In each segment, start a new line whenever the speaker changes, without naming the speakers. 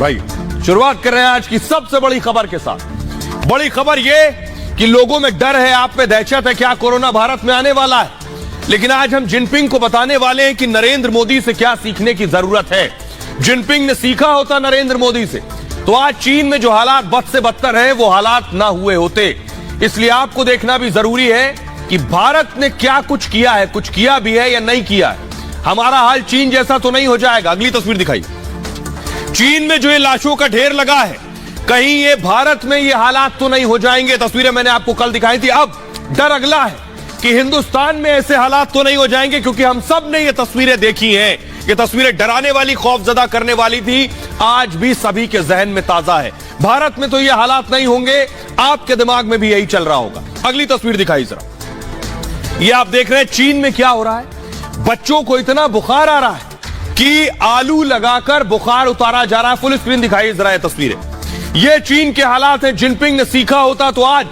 Right, शुरुआत कर रहे हैं आज की सबसे बड़ी खबर के साथ। बड़ी खबर यह कि लोगों में डर है, आप में दहशत है, क्या कोरोना भारत में आने वाला है। लेकिन आज हम जिनपिंग को बताने वाले हैं कि नरेंद्र मोदी से क्या सीखने की जरूरत है। जिनपिंग ने सीखा होता नरेंद्र मोदी से तो आज चीन में जो हालात बद से बदतर है वो हालात ना हुए होते। इसलिए आपको देखना भी जरूरी है कि भारत ने क्या कुछ किया है, कुछ किया भी है या नहीं किया है। हमारा हाल चीन जैसा तो नहीं हो जाएगा। अगली तस्वीर दिखाई, चीन में जो ये लाशों का ढेर लगा है, कहीं ये भारत में ये हालात तो नहीं हो जाएंगे। तस्वीरें मैंने आपको कल दिखाई थी। अब डर अगला है कि हिंदुस्तान में ऐसे हालात तो नहीं हो जाएंगे, क्योंकि हम सब ने ये तस्वीरें देखी हैं। ये तस्वीरें डराने वाली, खौफजदा करने वाली थी, आज भी सभी के जहन में ताजा है। भारत में तो ये हालात नहीं होंगे, आपके दिमाग में भी यही चल रहा होगा। अगली तस्वीर दिखाई जरा। ये आप देख रहे हैं चीन में क्या हो रहा है। बच्चों को इतना बुखार आ रहा है कि आलू लगाकर बुखार उतारा जा रहा है। फुल स्क्रीन दिखाई जरा ये तस्वीरें। ये चीन के हालात हैं। जिनपिंग ने सीखा होता तो आज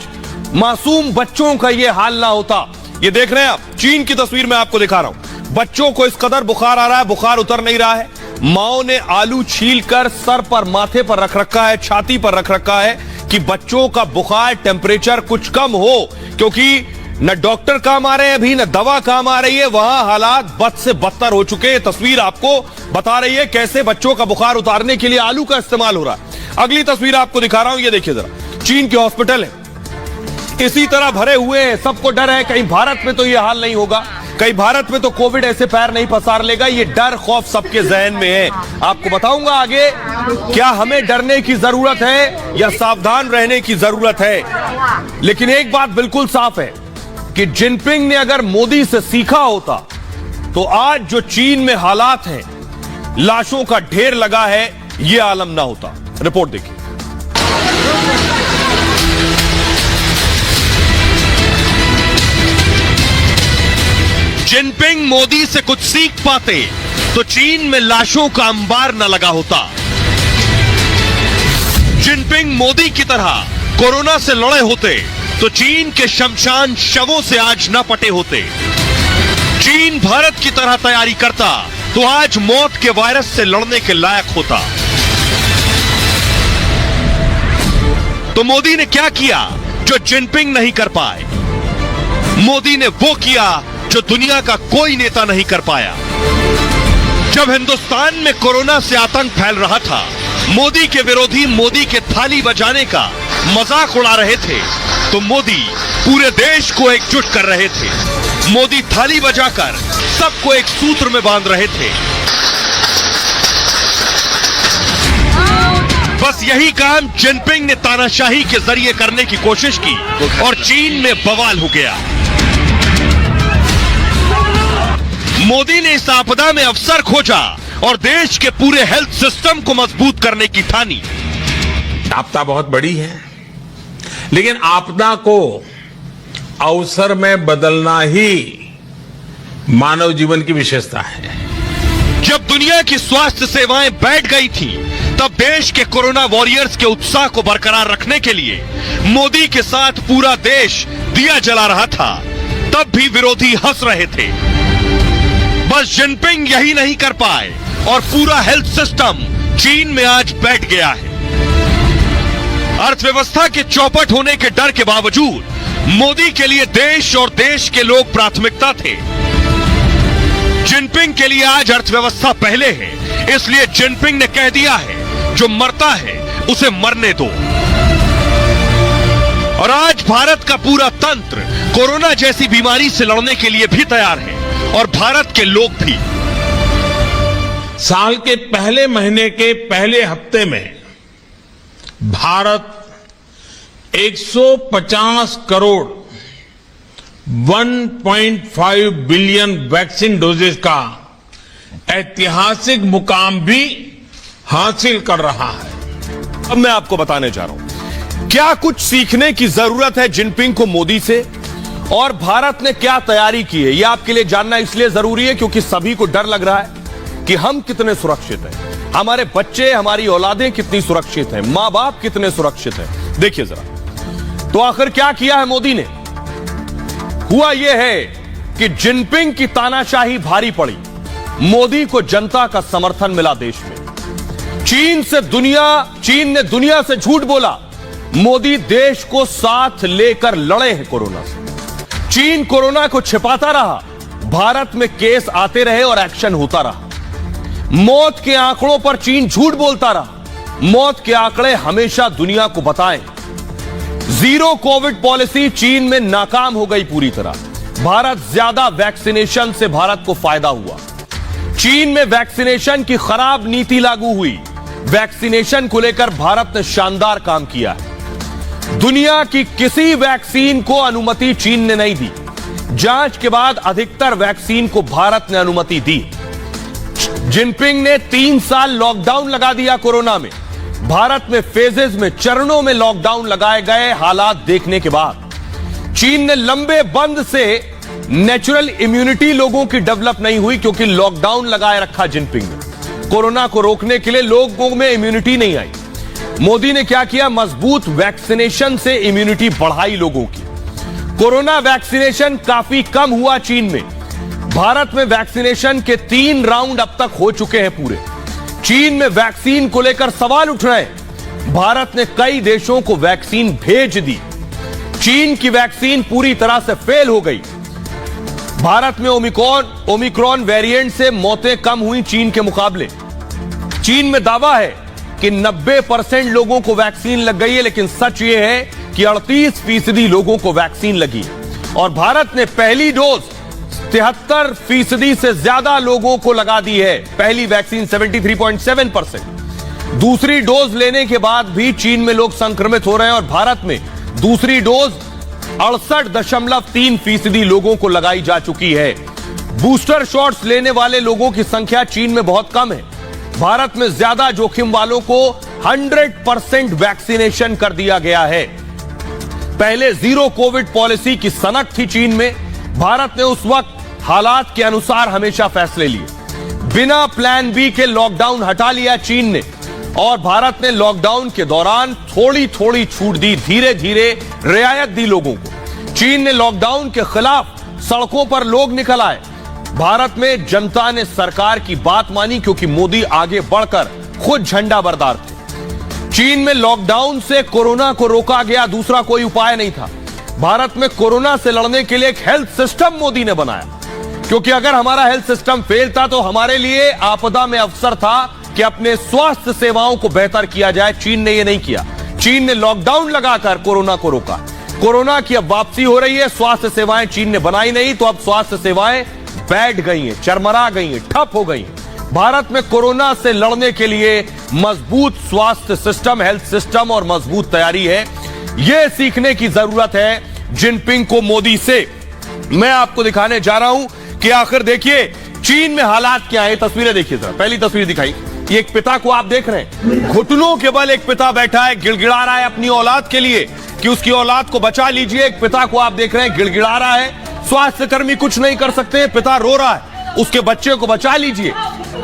मासूम बच्चों का ये हाल ना होता। ये देख रहे हैं आप, चीन की तस्वीर मैं आपको दिखा रहा हूं। बच्चों को इस कदर बुखार आ रहा है, बुखार उतर नहीं रहा है। माओ ने आलू छीलकर सर पर, माथे पर रख रखा है, छाती पर रख रखा है कि बच्चों का बुखार, टेम्परेचर कुछ कम हो, क्योंकि न डॉक्टर काम आ रहे हैं अभी, न दवा काम आ रही है। वहां हालात बद से बदतर हो चुके हैं। तस्वीर आपको बता रही है कैसे बच्चों का बुखार उतारने के लिए आलू का इस्तेमाल हो रहा है। अगली तस्वीर आपको दिखा रहा हूं, ये देखिए जरा। चीन के हॉस्पिटल है इसी तरह भरे हुए हैं। सबको डर है कहीं भारत में तो ये हाल नहीं होगा, कहीं भारत में तो कोविड ऐसे पैर नहीं पसार लेगा। ये डर खौफ सबके जहन में है। आपको बताऊंगा आगे क्या हमें डरने की जरूरत है या सावधान रहने की जरूरत है। लेकिन एक बात बिल्कुल साफ है कि जिनपिंग ने अगर मोदी से सीखा होता तो आज जो चीन में हालात हैं, लाशों का ढेर लगा है, यह आलम ना होता। रिपोर्ट देखिए। जिनपिंग मोदी से कुछ सीख पाते तो चीन में लाशों का अंबार न लगा होता। जिनपिंग मोदी की तरह कोरोना से लड़े होते तो चीन के शमशान शवों से आज न पटे होते। चीन भारत की तरह तैयारी करता तो आज मौत के वायरस से लड़ने के लायक होता। तो मोदी ने क्या किया जो जिनपिंग नहीं कर पाए? मोदी ने वो किया जो दुनिया का कोई नेता नहीं कर पाया। जब हिंदुस्तान में कोरोना से आतंक फैल रहा था, मोदी के विरोधी मोदी के थाली बजाने का मजाक उड़ा रहे थे, तो मोदी पूरे देश को एकजुट कर रहे थे। मोदी थाली बजाकर सबको एक सूत्र में बांध रहे थे। बस यही काम जिनपिंग ने तानाशाही के जरिए करने की कोशिश की और चीन में बवाल हो गया। मोदी ने इस आपदा में अवसर खोजा और देश के पूरे हेल्थ सिस्टम को मजबूत करने की ठानी।
आपदा बहुत बड़ी है, लेकिन आपदा को अवसर में बदलना ही मानव जीवन की विशेषता है।
जब दुनिया की स्वास्थ्य सेवाएं बैठ गई थी, तब देश के कोरोना वॉरियर्स के उत्साह को बरकरार रखने के लिए मोदी के साथ पूरा देश दिया जला रहा था। तब भी विरोधी हंस रहे थे। बस जिनपिंग यही नहीं कर पाए और पूरा हेल्थ सिस्टम चीन में आज बैठ गया है। अर्थव्यवस्था के चौपट होने के डर के बावजूद मोदी के लिए देश और देश के लोग प्राथमिकता थे। जिनपिंग के लिए आज अर्थव्यवस्था पहले है, इसलिए जिनपिंग ने कह दिया है जो मरता है उसे मरने दो। और आज भारत का पूरा तंत्र कोरोना जैसी बीमारी से लड़ने के लिए भी तैयार है और भारत के लोग भी।
साल के पहले महीने के पहले हफ्ते में Bharat 150 crore 1.5 billion vaccine doses का ऐतिहासिक मुकाम भी हासिल कर रहा है।
अब मैं आपको बताने जा रहा हूं क्या कुछ सीखने की जरूरत है जिनपिंग को मोदी से, और भारत ने क्या तैयारी की है। यह आपके लिए जानना इसलिए जरूरी है क्योंकि सभी को डर लग रहा है कि हम कितने सुरक्षित हैं, हमारे बच्चे, हमारी औलादें कितनी सुरक्षित हैं, मां बाप कितने सुरक्षित हैं। देखिए जरा, तो आखिर क्या किया है मोदी ने? हुआ यह है कि जिनपिंग की तानाशाही भारी पड़ी, मोदी को जनता का समर्थन मिला देश में। चीन ने दुनिया से झूठ बोला। मोदी देश को साथ लेकर लड़े हैं कोरोना से। चीन कोरोना को छिपाता रहा, भारत में केस आते रहे और एक्शन होता रहा। मौत के आंकड़ों पर चीन झूठ बोलता रहा। मौत के आंकड़े हमेशा दुनिया को बताएं। जीरो कोविड पॉलिसी चीन में नाकाम हो गई पूरी तरह। भारत ज्यादा वैक्सीनेशन से भारत को फायदा हुआ। चीन में वैक्सीनेशन की खराब नीति लागू हुई। वैक्सीनेशन को लेकर भारत ने शानदार काम किया है। दुनिया की किसी वैक्सीन को अनुमति चीन ने नहीं दी। जांच के बाद अधिकतर वैक्सीन को भारत ने अनुमति दी। जिनपिंग ने 3 साल लॉकडाउन लगा दिया कोरोना में। भारत में फेजेस में, चरणों में लॉकडाउन लगाए गए हालात देखने के बाद चीन ने लंबे बंद से नेचुरल इम्यूनिटी लोगों की डेवलप नहीं हुई, क्योंकि लॉकडाउन लगाए रखा जिनपिंग ने। कोरोना को रोकने के लिए लोगों में इम्यूनिटी नहीं आई। मोदी ने क्या किया? मजबूत वैक्सीनेशन से इम्यूनिटी बढ़ाई लोगों की। कोरोना वैक्सीनेशन काफी कम हुआ चीन में। भारत में वैक्सीनेशन के 3 राउंड अब तक हो चुके हैं पूरे। चीन में वैक्सीन को लेकर सवाल उठ रहे हैं। भारत ने कई देशों को वैक्सीन भेज दी। चीन की वैक्सीन पूरी तरह से फेल हो गई। भारत में ओमिक्रॉन वेरिएंट से मौतें कम हुई चीन के मुकाबले। चीन में दावा है कि 90% लोगों को वैक्सीन लग गई है, लेकिन सच यह है कि 38% लोगों को वैक्सीन लगी। और भारत ने पहली डोज 73% से ज्यादा लोगों को लगा दी है। पहली वैक्सीन 73.7%। दूसरी डोज लेने के बाद भी चीन में लोग संक्रमित हो रहे हैं और भारत में दूसरी डोज 68.3% लोगों को लगाई जा चुकी है। बूस्टर शॉट्स लेने वाले लोगों की संख्या चीन में बहुत कम है। भारत में ज्यादा जोखिम वालों को 100% वैक्सीनेशन कर दिया गया है। पहले जीरो कोविड पॉलिसी की सनक थी चीन में। भारत ने उस वक्त हालात के अनुसार हमेशा फैसले लिए। बिना प्लान बी के लॉकडाउन हटा लिया चीन ने, और भारत ने लॉकडाउन के दौरान थोड़ी थोड़ी छूट दी, धीरे धीरे रियायत दी लोगों को। चीन ने लॉकडाउन के खिलाफ सड़कों पर लोग निकल आए। भारत में जनता ने सरकार की बात मानी, क्योंकि मोदी आगे बढ़कर खुद झंडा बरदार थे। चीन में लॉकडाउन से कोरोना को रोका गया, दूसरा कोई उपाय नहीं था। भारत में कोरोना से लड़ने के लिए एक हेल्थ सिस्टम मोदी ने बनाया, क्योंकि अगर हमारा हेल्थ सिस्टम फेल था तो हमारे लिए आपदा में अवसर था कि अपने स्वास्थ्य सेवाओं को बेहतर किया जाए। चीन ने यह नहीं किया। चीन ने लॉकडाउन लगाकर कोरोना को रोका। कोरोना की अब वापसी हो रही है। स्वास्थ्य सेवाएं चीन ने बनाई नहीं, तो अब स्वास्थ्य सेवाएं बैठ गई हैं, चरमरा गई हैं, ठप हो गई हैं। भारत में कोरोना से लड़ने के लिए मजबूत स्वास्थ्य सिस्टम, हेल्थ सिस्टम और मजबूत तैयारी है। यह सीखने की जरूरत है जिनपिंग को मोदी से। मैं आपको दिखाने जा रहा हूं कि आखिर देखिए चीन में हालात क्या है। तस्वीरें देखिए जरा। पहली तस्वीर दिखाई, ये एक पिता को आप देख रहे हैं। घुटनों के बल एक पिता बैठा है, गिड़गिड़ा रहा है अपनी औलाद के लिए कि उसकी औलाद को बचा लीजिए। एक पिता को आप देख रहे हैं, गिड़गिड़ा रहा है। स्वास्थ्य कर्मी कुछ नहीं कर सकते, पिता रो रहा है, उसके बच्चे को बचा लीजिए,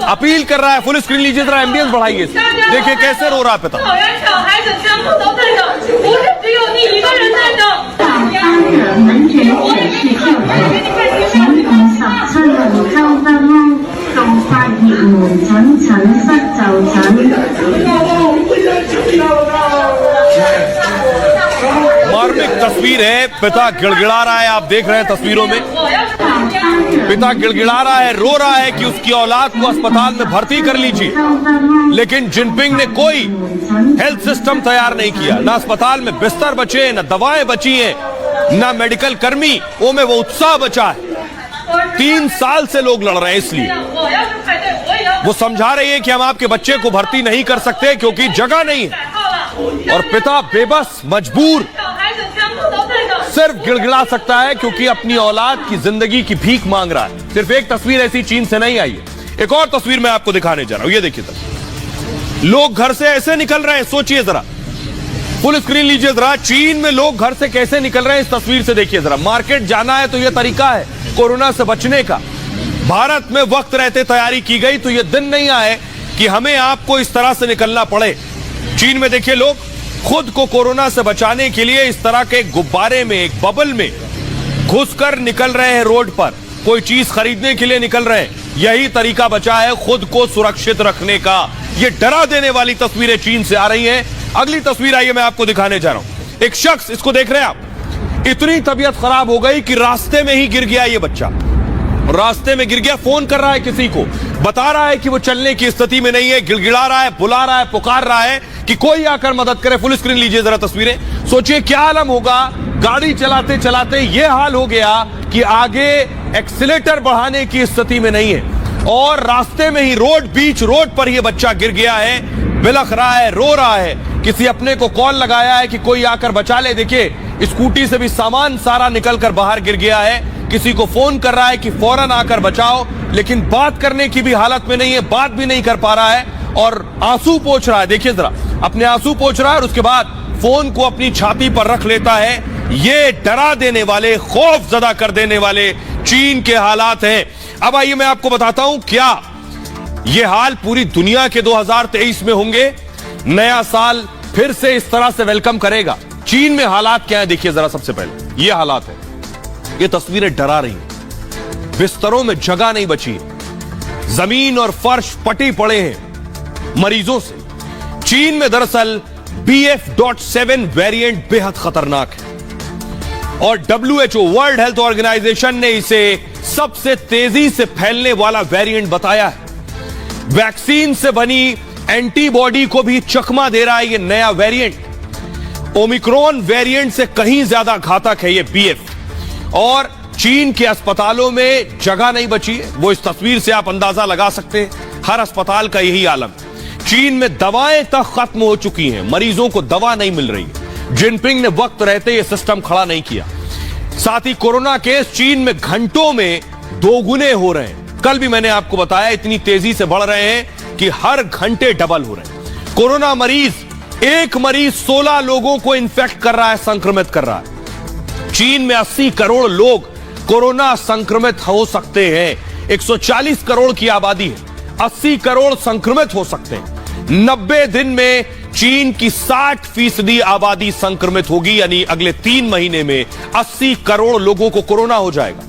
अपील कर रहा है। फुल स्क्रीन लीजिए जरा, एम्बियंस बढ़ाइए। देखिए कैसे रो रहा है पिता। मार्मिक तस्वीर है, पिता गिड़गिड़ा रहा है। आप देख रहे हैं तस्वीरों में, पिता गिड़गिड़ा रहा है, रो रहा है कि उसकी औलाद को अस्पताल में भर्ती कर लीजिए। लेकिन जिनपिंग ने कोई हेल्थ सिस्टम तैयार नहीं किया। ना अस्पताल में बिस्तर बचे, ना दवाएं बची हैं, ना मेडिकल कर्मी में वो उत्साह बचा है। 3 साल से लोग लड़ रहे हैं, इसलिए वो समझा रही है कि हम आपके बच्चे को भर्ती नहीं कर सकते क्योंकि जगह नहीं है। और पिता बेबस, मजबूर, सिर्फ गिड़गिड़ा सकता है क्योंकि अपनी औलाद की जिंदगी की भीख मांग रहा है। सिर्फ एक तस्वीर ऐसी चीन से नहीं आई है। एक और तस्वीर मैं आपको दिखाने जा रहा हूं, ये देखिए तस्वीर। लोग घर से ऐसे निकल रहे हैं, सोचिए जरा, फुल स्क्रीन लीजिए जरा। चीन में लोग घर से कैसे निकल रहे हैं, इस तस्वीर से देखिए जरा। मार्केट जाना है तो यह तरीका है कोरोना से बचने का। भारत में वक्त रहते तैयारी की गई तो यह दिन नहीं आए कि हमें आपको इस तरह से निकलना पड़े। चीन में देखिए लोग खुद को कोरोना से बचाने के लिए इस तरह के गुब्बारे में, एक बबल में घुसकर निकल रहे हैं रोड पर। कोई चीज खरीदने के लिए निकल रहे हैं। यही तरीका बचा है खुद को सुरक्षित रखने का। ये डरा देने वाली तस्वीरें चीन से आ रही हैं। अगली तस्वीर आइए मैं आपको दिखाने जा रहा हूं। एक शख्स, इसको देख रहे हैं आप, इतनी तबीयत खराब हो गई कि रास्ते में ही गिर गया। ये बच्चा रास्ते में गिर गया, फोन कर रहा है किसी को, बता रहा है कि वो चलने की स्थिति में नहीं है, गिड़गिड़ा रहा है, बुला रहा है, पुकार रहा है कि कोई आकर मदद करे। फुल स्क्रीन लीजिए जरा तस्वीरें। सोचिए क्या आलम होगा, गाड़ी चलाते चलाते ये हाल हो गया कि आगे एक्सीलेटर बढ़ाने की स्थिति में नहीं है और रास्ते में ही बीच रोड पर ये बच्चा गिर गया है, बिलख रहा है, रो रहा है। किसी अपने को कॉल लगाया है कि कोई आकर बचा ले। देखिए स्कूटी से भी सामान सारा निकलकर बाहर गिर गया है। किसी को फोन कर रहा है कि फौरन आकर बचाओ, लेकिन बात करने की भी हालत में नहीं है, बात भी नहीं कर पा रहा है और आंसू पोंछ रहा है। देखिए जरा, अपने आंसू पोंछ रहा है और उसके बाद फोन को अपनी छाती पर रख लेता है। ये डरा देने वाले, खौफ ज़दा कर देने वाले चीन के हालात हैं। अब आइए मैं आपको बताता हूं क्या ये हाल पूरी दुनिया के 2023 में होंगे। नया साल फिर से इस तरह से वेलकम करेगा। चीन में हालात क्या है देखिए जरा। सबसे पहले ये हालात है, ये तस्वीरें डरा रही हैं। बिस्तरों में जगह नहीं बची है, जमीन और फर्श पटे पड़े हैं मरीजों से। चीन में दरअसल BF.7 वेरिएंट बेहद खतरनाक है और WHO वर्ल्ड हेल्थ ऑर्गेनाइजेशन ने इसे सबसे तेजी से फैलने वाला वेरिएंट बताया है। वैक्सीन से बनी एंटीबॉडी को भी चकमा दे रहा है ये नया वेरिएंट। ओमिक्रॉन वेरिएंट से कहीं ज्यादा घातक है ये BF और चीन के अस्पतालों में जगह नहीं बची है। वो इस तस्वीर से आप अंदाजा लगा सकते हैं, हर अस्पताल का यही आलम। चीन में दवाएं तक खत्म हो चुकी हैं, मरीजों को दवा नहीं मिल रही है। जिनपिंग ने वक्त रहते ये सिस्टम खड़ा नहीं किया। साथ ही कोरोना केस चीन में घंटों में दोगुने हो रहे हैं। कल भी मैंने आपको बताया इतनी तेजी से बढ़ रहे हैं कि हर घंटे डबल हो रहे हैं। कोरोना मरीज, एक मरीज 16 लोगों को इन्फेक्ट कर रहा है, संक्रमित कर रहा है। चीन में 80 करोड़ लोग कोरोना संक्रमित हो सकते हैं। 140 करोड़ की आबादी है, 80 करोड़ संक्रमित हो सकते हैं। 90 दिन में चीन की 60% आबादी संक्रमित होगी, यानी अगले 3 महीने में 80 करोड़ लोगों को कोरोना हो जाएगा।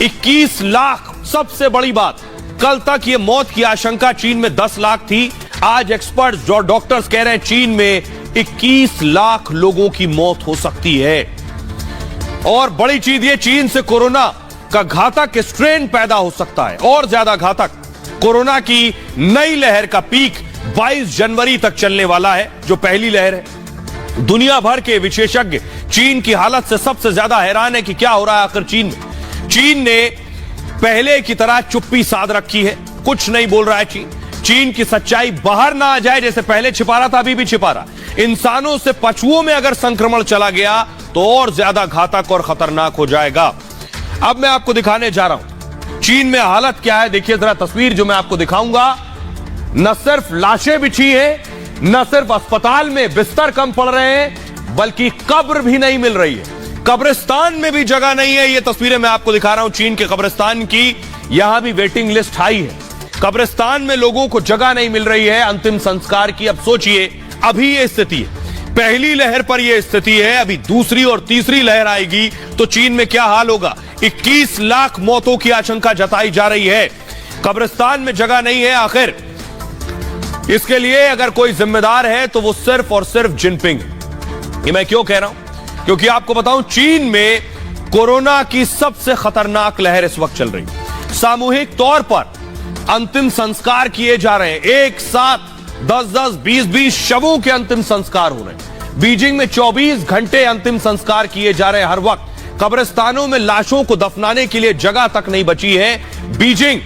21 लाख, सबसे बड़ी बात, कल तक ये मौत की आशंका चीन में 10 लाख थी। आज एक्सपर्ट्स और डॉक्टर्स कह रहे हैं चीन में 21 लाख लोगों की मौत हो सकती है। और बड़ी चीज ये, चीन से कोरोना का घातक स्ट्रेन पैदा हो सकता है और ज्यादा घातक। कोरोना की नई लहर का पीक 22 जनवरी तक चलने वाला है, जो पहली लहर है। दुनिया भर के विशेषज्ञ चीन की हालत से सबसे ज्यादा हैरान है कि क्या हो रहा है आखिर चीन में। चीन ने पहले की तरह चुप्पी साध रखी है, कुछ नहीं बोल रहा है चीन। चीन की सच्चाई बाहर ना आ जाए, जैसे पहले छिपा रहा था अभी भी छिपा रहा। इंसानों से पशुओं में अगर संक्रमण चला गया तो और ज्यादा घातक और खतरनाक हो जाएगा। अब मैं आपको दिखाने जा रहा हूं चीन में हालत क्या है। देखिए जरा तस्वीर जो मैं आपको दिखाऊंगा। न सिर्फ लाशें बिछी हैं, न सिर्फ अस्पताल में बिस्तर कम पड़ रहे हैं, बल्कि कब्र भी नहीं मिल रही है। कब्रिस्तान में भी जगह नहीं है। ये तस्वीरें मैं आपको दिखा रहा हूं चीन के कब्रिस्तान की। यहां भी वेटिंग लिस्ट हाई है। कब्रिस्तान में लोगों को जगह नहीं मिल रही है अंतिम संस्कार की। अब सोचिए, अभी ये स्थिति है, पहली लहर पर यह स्थिति है, अभी दूसरी और तीसरी लहर आएगी तो चीन में क्या हाल होगा। 21 लाख मौतों की आशंका जताई जा रही है। कब्रिस्तान में जगह नहीं है। आखिर इसके लिए अगर कोई जिम्मेदार है तो वो सिर्फ और सिर्फ जिनपिंग है। ये मैं क्यों कह रहा हूं, क्योंकि आपको बताऊं चीन में कोरोना की सबसे खतरनाक लहर इस वक्त चल रही है। सामूहिक तौर पर अंतिम संस्कार किए जा रहे हैं, एक साथ 10-10, 20-20 शवों के अंतिम संस्कार हो रहे हैं। बीजिंग में 24 घंटे अंतिम संस्कार किए जा रहे हैं हर वक्त। कब्रिस्तानों में लाशों को दफनाने के लिए जगह तक नहीं बची है। बीजिंग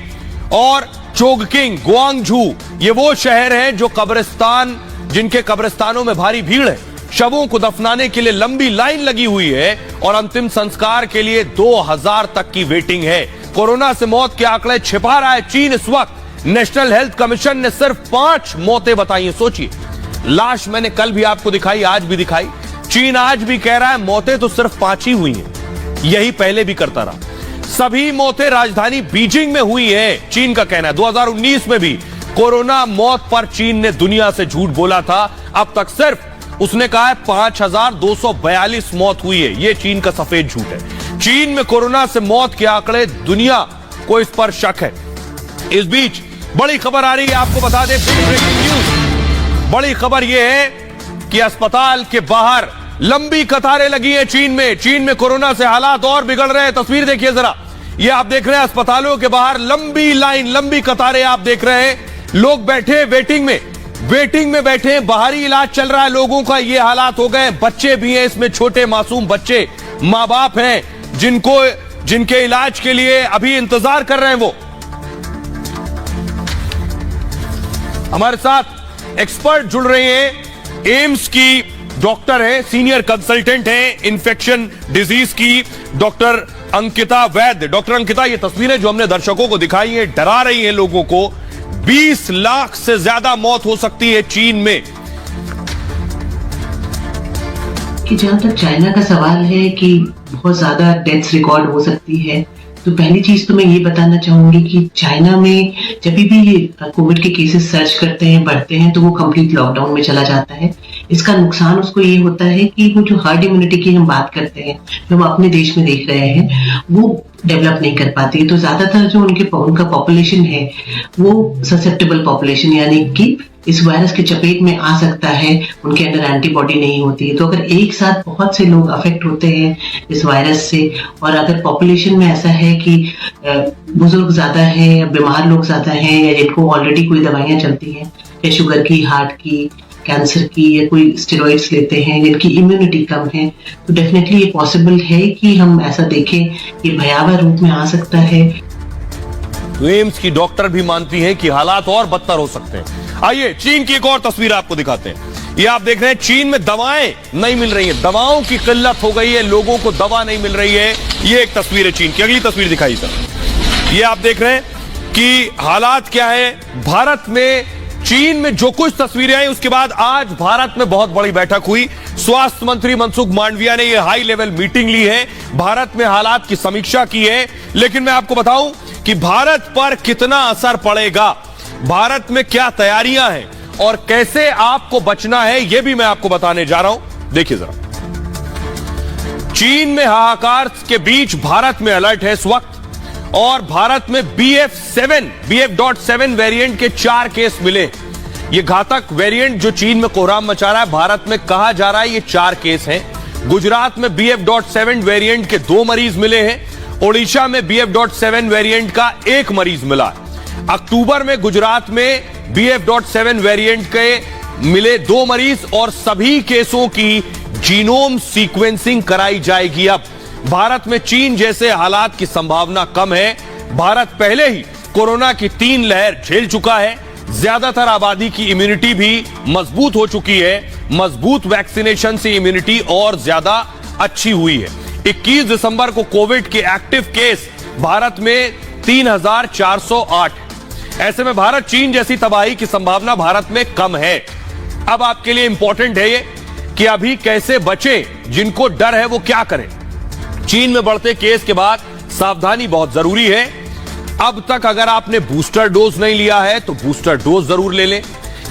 और चोंगकिंग, गुआंगझू, ये वो शहर हैं जो कब्रिस्तान, जिनके कब्रिस्तानों में भारी भीड़ है। शवों को दफनाने के लिए लंबी लाइन लगी हुई है और अंतिम संस्कार के लिए 2000 तक की वेटिंग है। कोरोना से मौत के आंकड़े छिपा रहा है चीन इस वक्त। नेशनल हेल्थ कमीशन ने सिर्फ 5 मौतें बताई हैं। सोचिए, लाश मैंने कल भी आपको दिखाई, आज भी दिखाई। चीन आज भी कह रहा है मौतें तो सिर्फ 5 ही हुई हैं। यही पहले भी करता रहा। सभी मौतें राजधानी बीजिंग में हुई है, चीन का कहना है। 2019 में भी कोरोना मौत पर चीन ने दुनिया से झूठ बोला था। अब तक सिर्फ उसने कहा है 5242 मौत हुई है। यह चीन का सफेद झूठ है। चीन में कोरोना से मौत के आंकड़े, दुनिया को इस पर शक है। इस बीच बड़ी खबर आ रही है, आपको बता दें, ब्रेकिंग न्यूज। बड़ी खबर यह है कि अस्पताल के बाहर लंबी कतारें लगी हैं चीन में। चीन में कोरोना से हालात और बिगड़ रहे हैं। तस्वीर देखिए जरा, ये आप देख रहे हैं अस्पतालों के बाहर लंबी लाइन, लंबी कतारें आप देख रहे हैं। लोग बैठे वेटिंग में बैठे हैं। बाहरी इलाज चल रहा है लोगों का, ये हालात हो गए। बच्चे भी हैं इसमें, छोटे मासूम बच्चे, मां बाप हैं जिनके इलाज के लिए अभी इंतजार कर रहे हैं। वो हमारे साथ एक्सपर्ट जुड़ रहे हैं। एम्स की डॉक्टर है, सीनियर कंसल्टेंट है इन्फेक्शन डिजीज की, डॉक्टर अंकिता वैद्य। डॉक्टर अंकिता, ये तस्वीरें जो हमने दर्शकों को दिखाई हैं डरा रही हैं लोगों को। 20 लाख से ज्यादा मौत हो सकती है चीन में।
कि जहां तक चाइना का सवाल है कि बहुत ज्यादा डेथ्स रिकॉर्ड हो सकती है, तो पहली चीज तो मैं ये बताना चाहूंगी कि चाइना में जब भी ये कोविड के केसेस सर्च करते हैं, बढ़ते हैं, तो वो कंप्लीट लॉकडाउन में चला जाता है। इसका नुकसान उसको ये होता है कि वो जो हर्ड इम्यूनिटी की हम बात करते हैं, जो हम अपने देश में देख रहे हैं, वो डेवलप नहीं कर पाती है। तो ज्यादातर जो उनका पॉपुलेशन है वो ससेप्टेबल पॉपुलेशन, यानी कि इस वायरस के चपेट में आ सकता है, उनके अंदर एंटीबॉडी नहीं होती है। तो अगर एक साथ बहुत से लोग अफेक्ट होते हैं इस वायरस से, और अगर पॉपुलेशन में ऐसा है कि बुजुर्ग ज्यादा है या बीमार लोग ज्यादा हैं, या जिनको ऑलरेडी कोई दवाइयां चलती हैं, या शुगर की, हार्ट की, कैंसर की, या कोई स्टेरॉइड्स लेते हैं, जिनकी इम्यूनिटी कम है, तो डेफिनेटली ये पॉसिबल है कि हम ऐसा देखें कि भयावह रूप में आ सकता है।
एम्स की डॉक्टर भी मानती हैं कि हालात और बदतर हो सकते हैं। आइए चीन की एक और तस्वीर आपको दिखाते हैं। ये आप देख रहे हैं, चीन में दवाएं नहीं मिल रही हैं, दवाओं की किल्लत हो गई है, लोगों को दवा नहीं मिल रही है। ये एक तस्वीर है चीन की। अगली तस्वीर दिखाई सर। ये आप देख रहे हैं कि हालात क्या है भारत में। चीन में जो कुछ तस्वीरें आई, उसके बाद आज भारत में बहुत बड़ी बैठक हुई। स्वास्थ्य मंत्री मनसुख मांडविया ने यह हाई लेवल मीटिंग ली है, भारत में हालात की समीक्षा की है। लेकिन मैं आपको बताऊं कि भारत पर कितना असर पड़ेगा, भारत में क्या तैयारियां हैं और कैसे आपको बचना है, यह भी मैं आपको बताने जा रहा हूं। देखिए जरा, चीन में हाहाकार के बीच भारत में अलर्ट है इस वक्त, और भारत में BF.7 वेरिएंट के 4 केस मिले। ये घातक वेरिएंट जो चीन में कोहराम मचा रहा है, भारत में कहा जा रहा है ये 4 केस हैं। गुजरात में BF.7 वेरिएंट के 2 मरीज मिले हैं। ओडिशा में BF.7 वेरिएंट का 1 मरीज मिला। अक्टूबर में गुजरात में BF.7 वेरिएंट के मिले 2 मरीज, और सभी केसों की जीनोम सीक्वेंसिंग कराई जाएगी। अब भारत में चीन जैसे हालात की संभावना कम है। भारत पहले ही कोरोना की 3 लहर झेल चुका है। ज्यादातर आबादी की इम्यूनिटी भी मजबूत हो चुकी है। मजबूत वैक्सीनेशन से इम्यूनिटी और ज्यादा अच्छी हुई है। 21 दिसंबर को कोविड के एक्टिव केस भारत में 3408। ऐसे में भारत चीन जैसी तबाही की संभावना भारत में कम है। अब आपके लिए इंपॉर्टेंट है ये कि अभी कैसे बचें, जिनको डर है वो क्या करें। चीन में बढ़ते केस के बाद सावधानी बहुत जरूरी है। अब तक अगर आपने बूस्टर डोज नहीं लिया है तो बूस्टर डोज जरूर ले लें।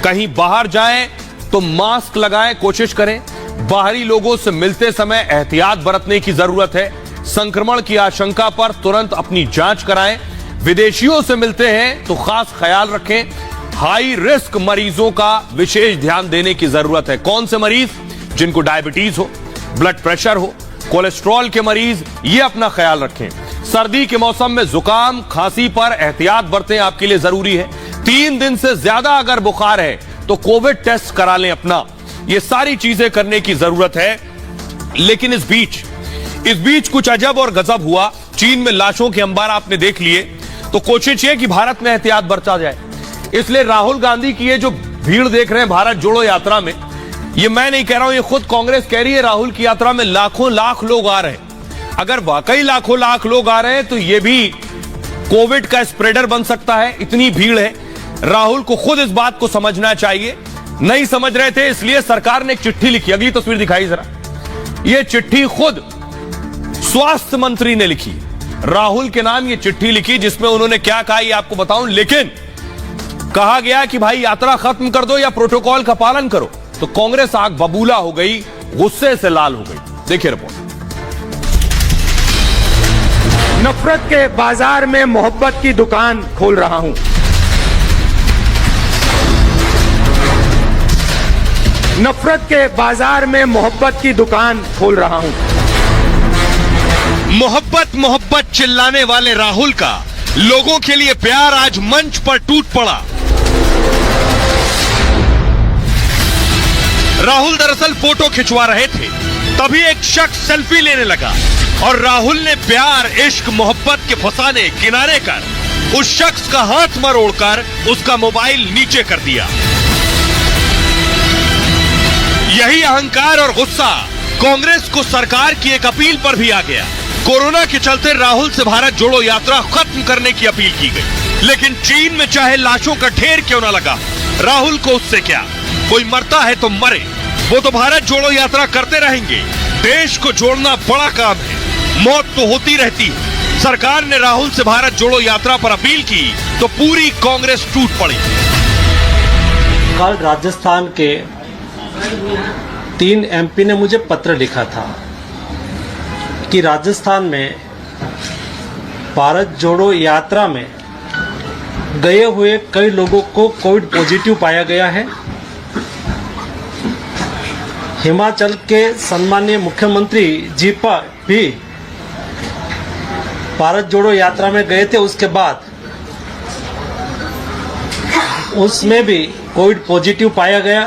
कहीं बाहर जाएं तो मास्क लगाएं, कोशिश करें। बाहरी लोगों से मिलते समय एहतियात बरतने की जरूरत है। संक्रमण की आशंका पर तुरंत अपनी जांच कराएं। विदेशियों से मिलते हैं तो खास ख्याल रखें। हाई रिस्क मरीजों का विशेष ध्यान देने की जरूरत है। कौन से मरीज? जिनको डायबिटीज हो, ब्लड प्रेशर हो, कोलेस्ट्रॉल के मरीज, ये अपना ख्याल रखें। सर्दी के मौसम में जुकाम खांसी पर एहतियात बरतें, आपके लिए जरूरी है। 3 दिन से ज्यादा अगर बुखार है तो कोविड टेस्ट करा लें अपना। ये सारी चीजें करने की जरूरत है। लेकिन इस बीच कुछ अजब और गजब हुआ। चीन में लाशों के अंबार आपने देख लिए, तो कोशिश ये कि भारत में एहतियात बरता जाए। इसलिए राहुल गांधी की ये जो भीड़ देख रहे हैं भारत जोड़ो यात्रा में, ये मैं नहीं कह रहा हूं, ये खुद कांग्रेस कह रही है। राहुल की यात्रा में लाखों लाख लोग आ रहे हैं। अगर वाकई लाखों लाख लोग आ रहे हैं तो ये भी कोविड का स्प्रेडर बन सकता है, इतनी भीड़ है। राहुल को खुद इस बात को समझना चाहिए। नहीं समझ रहे थे, इसलिए सरकार ने एक चिट्ठी लिखी। अगली तस्वीर दिखाई जरा। यह चिट्ठी खुद स्वास्थ्य मंत्री ने लिखी, राहुल के नाम ये चिट्ठी लिखी, जिसमें उन्होंने क्या कहा ये आपको बताऊं। लेकिन कहा गया कि भाई यात्रा खत्म कर दो या प्रोटोकॉल का पालन करो। तो कांग्रेस आग बबूला हो गई, गुस्से से लाल हो गई। देखिए रिपोर्ट।
नफरत के बाजार में मोहब्बत की दुकान खोल रहा हूं। नफरत के बाजार में मोहब्बत की दुकान खोल रहा हूं।
मोहब्बत मोहब्बत चिल्लाने वाले राहुल का लोगों के लिए प्यार आज मंच पर टूट पड़ा। राहुल दरअसल फोटो खिंचवा रहे थे, तभी एक शख्स सेल्फी लेने लगा और राहुल ने प्यार इश्क मोहब्बत के फसाने किनारे कर उस शख्स का हाथ मरोड़कर उसका मोबाइल नीचे कर दिया। यही अहंकार और गुस्सा कांग्रेस को सरकार की एक अपील पर भी आ गया। कोरोना के चलते राहुल से भारत जोड़ो यात्रा खत्म करने की अपील की गई, लेकिन चीन में चाहे लाशों का ढेर क्यों ना लगा, राहुल को उससे क्या, कोई मरता है तो मरे, वो तो भारत जोड़ो यात्रा करते रहेंगे। देश को जोड़ना बड़ा काम है, मौत तो होती रहती है। सरकार ने राहुल से भारत जोड़ो यात्रा पर अपील की तो पूरी कांग्रेस टूट पड़ी।
कल राजस्थान के 3 एमपी ने मुझे पत्र लिखा था कि राजस्थान में भारत जोड़ो यात्रा में गए हुए कई लोगों को कोविड पॉजिटिव पाया गया है। हिमाचल के सम्मानीय मुख्यमंत्री जी पर भी भारत जोड़ो यात्रा में गए थे, उसके बाद उसमें भी कोविड पॉजिटिव पाया गया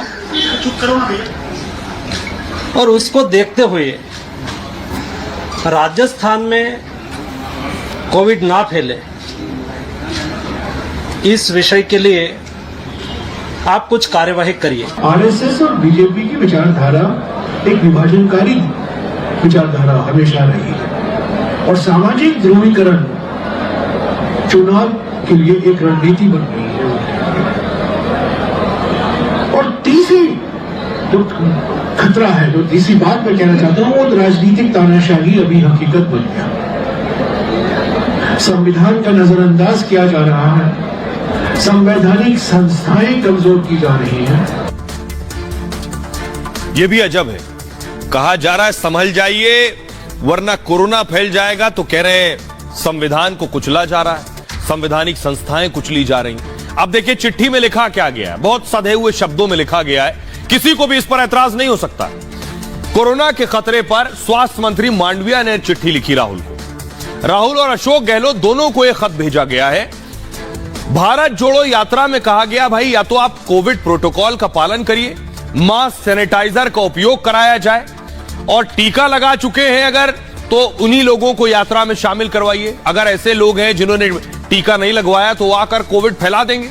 और उसको देखते हुए राजस्थान में कोविड ना फैले, इस विषय के लिए आप कुछ कार्यवाही करिए।
आरएसएस और बीजेपी की विचारधारा एक विभाजनकारी विचारधारा हमेशा रही है और सामाजिक ध्रुवीकरण चुनाव के लिए एक रणनीति बन गई है। और तीसरी जो खतरा है, जो तीसरी बात मैं कहना चाहता हूं, वो राजनीतिक तानाशाही अभी हकीकत बन गया। संविधान का नजरअंदाज किया जा रहा है, संवैधानिक संस्थाएं कमजोर की जा रही हैं।
यह भी अजब है, कहा जा रहा है संभल जाइए वरना कोरोना फैल जाएगा, तो कह रहे हैं संविधान को कुचला जा रहा है, संवैधानिक संस्थाएं कुचली जा रही। अब देखिए चिट्ठी में लिखा क्या गया है, बहुत सधे हुए शब्दों में लिखा गया है, किसी को भी इस पर ऐतराज नहीं हो सकता। कोरोना के खतरे पर स्वास्थ्य मंत्री मांडविया ने चिट्ठी लिखी राहुल को। राहुल और अशोक गहलोत दोनों को यह खत भेजा गया है। भारत जोड़ो यात्रा में कहा गया, भाई या तो आप कोविड प्रोटोकॉल का पालन करिए, मास्क सैनिटाइजर का उपयोग कराया जाए और टीका लगा चुके हैं अगर तो उन्हीं लोगों को यात्रा में शामिल करवाइए। अगर ऐसे लोग हैं जिन्होंने टीका नहीं लगवाया तो वो आकर कोविड फैला देंगे।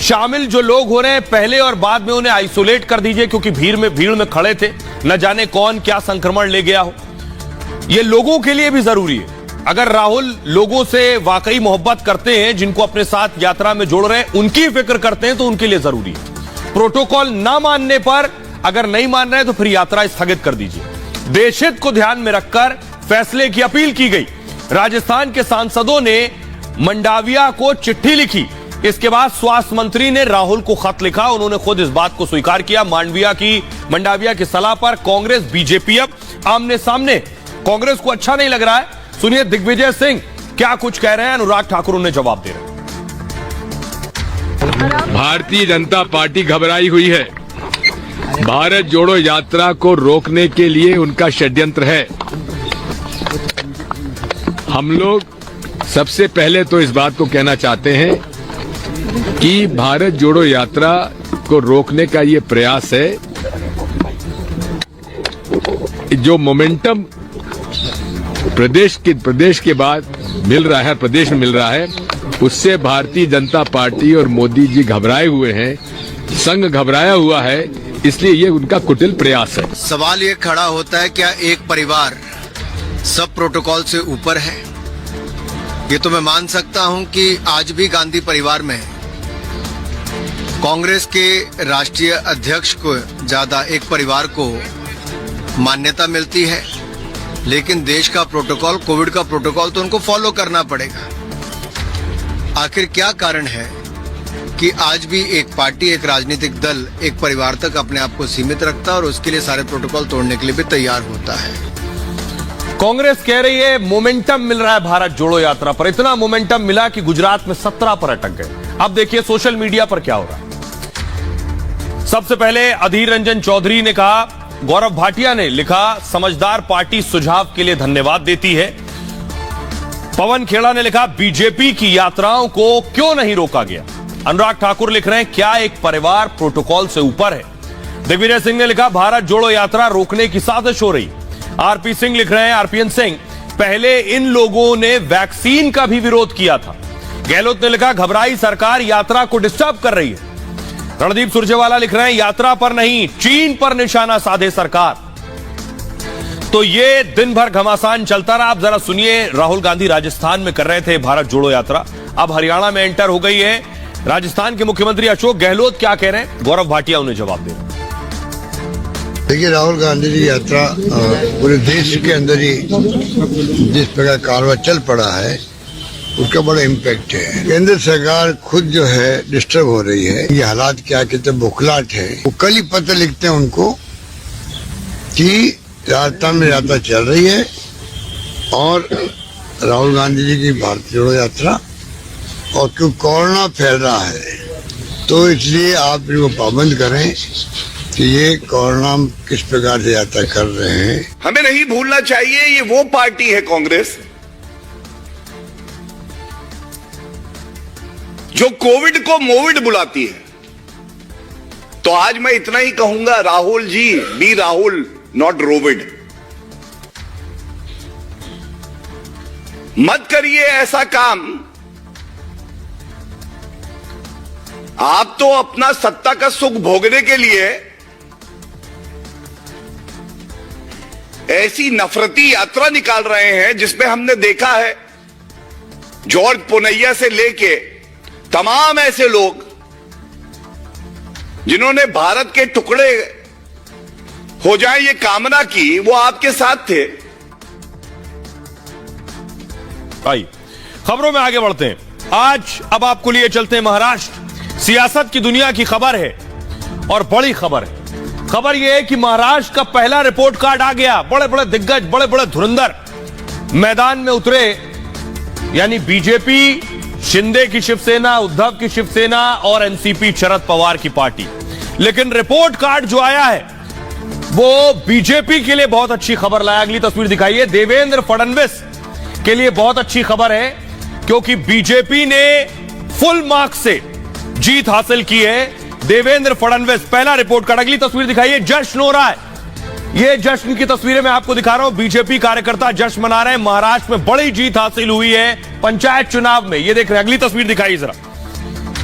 शामिल जो लोग हो रहे हैं पहले और बाद में उन्हें आइसोलेट कर दीजिए, क्योंकि भीड़ में खड़े थे, न जाने कौन क्या संक्रमण ले गया हो। यह लोगों के लिए भी जरूरी है। अगर राहुल लोगों से वाकई मोहब्बत करते हैं, जिनको अपने साथ यात्रा में जोड़ रहे हैं, उनकी फिक्र करते हैं, तो उनके लिए जरूरी है। प्रोटोकॉल ना मानने पर अगर नहीं मान रहे तो फिर यात्रा स्थगित कर दीजिए। देशहित को ध्यान में रखकर फैसले की अपील की गई। राजस्थान के सांसदों ने मंडाविया को चिट्ठी लिखी, इसके बाद स्वास्थ्य मंत्री ने राहुल को खत लिखा। उन्होंने खुद इस बात को स्वीकार किया। मंडाविया की सलाह पर कांग्रेस बीजेपी अब आमने सामने। कांग्रेस को अच्छा नहीं लग रहा है। सुनिए दिग्विजय सिंह क्या कुछ कह रहे हैं, अनुराग ठाकुर उन्हें जवाब दे रहे हैं।
भारतीय जनता पार्टी घबराई हुई है। भारत जोड़ो यात्रा को रोकने के लिए उनका षड्यंत्र है। हम लोग सबसे पहले तो इस बात को कहना चाहते हैं कि भारत जोड़ो यात्रा को रोकने का ये प्रयास है, जो मोमेंटम प्रदेश के बाद मिल रहा है, प्रदेश में मिल रहा है, उससे भारतीय जनता पार्टी और मोदी जी घबराए हुए हैं, संघ घबराया हुआ है, इसलिए ये उनका कुटिल प्रयास है।
सवाल ये खड़ा होता है, क्या एक परिवार सब प्रोटोकॉल से ऊपर है? ये तो मैं मान सकता हूं कि आज भी गांधी परिवार में कांग्रेस के राष्ट्रीय अध्यक्ष को ज्यादा एक परिवार को मान्यता मिलती है, लेकिन देश का प्रोटोकॉल, कोविड का प्रोटोकॉल तो उनको फॉलो करना पड़ेगा। आखिर क्या कारण है कि आज भी एक पार्टी, एक राजनीतिक दल एक परिवार तक अपने आप को सीमित रखता है और उसके लिए सारे प्रोटोकॉल तोड़ने के लिए भी तैयार होता है?
कांग्रेस कह रही है मोमेंटम मिल रहा है भारत जोड़ो यात्रा पर। इतना मोमेंटम मिला कि गुजरात में 17 पर अटक गए। अब देखिए सोशल मीडिया पर क्या हो रहा है। सबसे पहले अधीर रंजन चौधरी ने कहा, गौरव भाटिया ने लिखा, समझदार पार्टी सुझाव के लिए धन्यवाद देती है। पवन खेड़ा ने लिखा, बीजेपी की यात्राओं को क्यों नहीं रोका गया। अनुराग ठाकुर लिख रहे हैं, क्या एक परिवार प्रोटोकॉल से ऊपर है। दिग्विजय सिंह ने लिखा, भारत जोड़ो यात्रा रोकने की साजिश हो रही। आरपी सिंह लिख रहे हैं, आरपीएन सिंह, पहले इन लोगों ने वैक्सीन का भी विरोध किया था। गहलोत ने लिखा, घबराई सरकार यात्रा को डिस्टर्ब कर रही है। रणदीप सुरजेवाला लिख रहे हैं, यात्रा पर नहीं चीन पर निशाना साधे सरकार। तो ये दिन भर घमासान चलता रहा। आप जरा सुनिए, राहुल गांधी राजस्थान में कर रहे थे भारत जोड़ो यात्रा, अब हरियाणा में एंटर हो गई है। राजस्थान के मुख्यमंत्री अशोक गहलोत क्या कह रहे हैं, गौरव भाटिया उन्हें जवाब दे रहे हैं।
देखिए, राहुल गांधी की यात्रा पूरे देश के अंदर ही जिस प्रकार कारवां चल पड़ा है उसका बड़ा इम्पैक्ट है। केंद्र सरकार खुद जो है डिस्टर्ब हो रही है। ये हालात क्या कहते हैं, बौखलाहट है। वो कल ही पत्र लिखते हैं उनको कि राजस्थान में यात्रा चल रही है और राहुल गांधी जी की भारत जोड़ो यात्रा, और क्यों कोरोना फैल रहा है तो इसलिए आप इनको पाबंद करें कि ये कोरोना किस प्रकार से यात्रा कर रहे हैं।
हमें नहीं भूलना चाहिए, ये वो पार्टी है कांग्रेस जो कोविड को मोविड बुलाती है। तो आज मैं इतना ही कहूंगा, राहुल जी, बी राहुल नॉट रोविड। मत करिए ऐसा काम। आप तो अपना सत्ता का सुख भोगने के लिए ऐसी नफरती यात्रा निकाल रहे हैं जिसमें हमने देखा है जॉर्ज पुनैया से लेके तमाम ऐसे लोग जिन्होंने भारत के टुकड़े हो जाए ये कामना की, वो आपके साथ थे।
भाई खबरों में आगे बढ़ते हैं। आज अब आपको लिए चलते हैं महाराष्ट्र। सियासत की दुनिया की खबर है और बड़ी खबर है। खबर यह है कि महाराष्ट्र का पहला रिपोर्ट कार्ड आ गया। बड़े बड़े दिग्गज, बड़े बड़े धुरंधर मैदान में उतरे, यानी बीजेपी, शिंदे की शिवसेना, उद्धव की शिवसेना और एनसीपी शरद पवार की पार्टी। लेकिन रिपोर्ट कार्ड जो आया है वो बीजेपी के लिए बहुत अच्छी खबर लाया। अगली तस्वीर दिखाइए। देवेंद्र फडणवीस के लिए बहुत अच्छी खबर है क्योंकि बीजेपी ने फुल मार्क्स से जीत हासिल की है। देवेंद्र फडणवीस पहला रिपोर्ट कार्ड। अगली तस्वीर दिखाइए। जश्न हो रहा है। ये जश्न की तस्वीरें मैं आपको दिखा रहा हूं। बीजेपी कार्यकर्ता जश्न मना रहे हैं। महाराष्ट्र में बड़ी जीत हासिल हुई है पंचायत चुनाव में। ये देख रहे हैं, अगली तस्वीर दिखाइए जरा।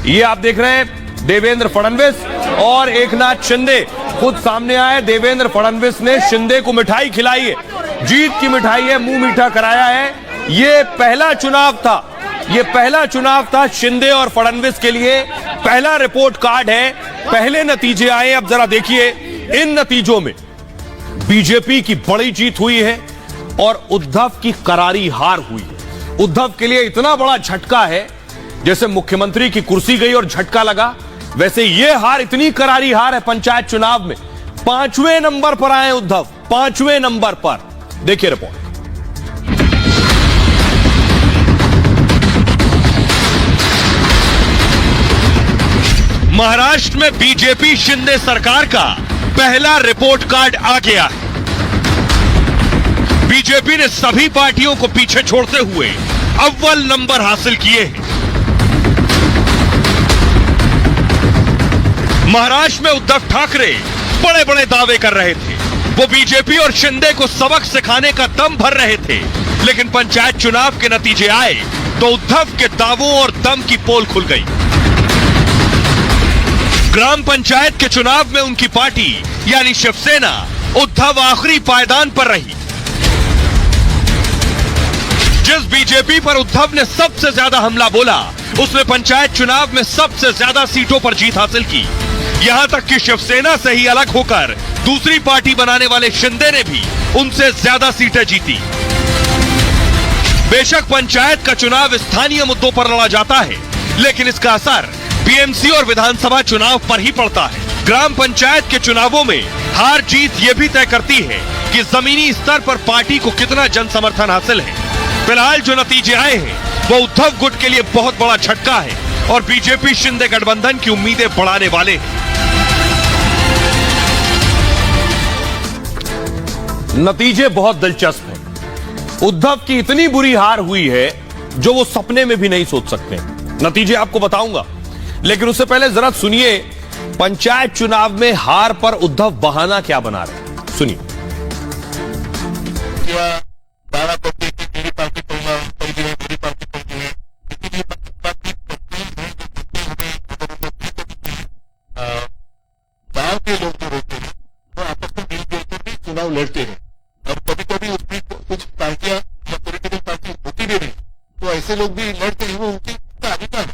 ये आप देख रहे हैं देवेंद्र फडणवीस और एकनाथ शिंदे खुद सामने आए। देवेंद्र फडणवीस ने शिंदे को मिठाई खिलाई है, जीत की मिठाई है, मुंह मीठा कराया है। ये पहला चुनाव था, ये पहला चुनाव था शिंदे और फडणवीस के लिए। पहला रिपोर्ट कार्ड है, पहले नतीजे आए। अब जरा देखिए, इन नतीजों में बीजेपी की बड़ी जीत हुई है और उद्धव की करारी हार हुई है। उद्धव के लिए इतना बड़ा झटका है, जैसे मुख्यमंत्री की कुर्सी गई और झटका लगा, वैसे ये हार इतनी करारी हार है पंचायत चुनाव में। 5वें नंबर पर आए उद्धव, 5वें नंबर पर। देखिए रिपोर्ट। महाराष्ट्र में बीजेपी शिंदे सरकार का पहला रिपोर्ट कार्ड आ गया है। बीजेपी ने सभी पार्टियों को पीछे छोड़ते हुए अव्वल नंबर हासिल किए हैं। महाराष्ट्र में उद्धव ठाकरे बड़े बड़े दावे कर रहे थे। वो बीजेपी और शिंदे को सबक सिखाने का दम भर रहे थे, लेकिन पंचायत चुनाव के नतीजे आए तो उद्धव के दावों और दम की पोल खुल गई। ग्राम पंचायत के चुनाव में उनकी पार्टी यानी शिवसेना उद्धव आखिरी पायदान पर रही। जिस बीजेपी पर उद्धव ने सबसे ज्यादा हमला बोला, उसने पंचायत चुनाव में सबसे ज्यादा सीटों पर जीत हासिल की। यहां तक कि शिवसेना से ही अलग होकर दूसरी पार्टी बनाने वाले शिंदे ने भी उनसे ज्यादा सीटें जीती। बेशक पंचायत का चुनाव स्थानीय मुद्दों पर लड़ा जाता है, लेकिन इसका असर बीएमसी और विधानसभा चुनाव पर ही पड़ता है। ग्राम पंचायत के चुनावों में हार जीत ये भी तय करती है कि जमीनी स्तर पर पार्टी को कितना जन समर्थन हासिल है। फिलहाल जो नतीजे आए हैं वो उद्धव गुट के लिए बहुत बड़ा झटका है और बीजेपी शिंदे गठबंधन की उम्मीदें बढ़ाने वाले हैं। नतीजे बहुत दिलचस्प हैं। उद्धव की इतनी बुरी हार हुई है जो वो सपने में भी नहीं सोच सकते। नतीजे आपको बताऊंगा, लेकिन उससे पहले जरा सुनिए पंचायत चुनाव में हार पर उद्धव बहाना क्या बना रहे हैं। सुनिए।
गांव के लोग जो होते हैं वो आपस में मिलकर भी चुनाव लड़ते हैं और कभी कभी उसमें कुछ पार्टियां या पॉलिटिकल पार्टी होती भी नहीं तो ऐसे लोग भी लड़ते हैं, वो उनकी अधिकार है।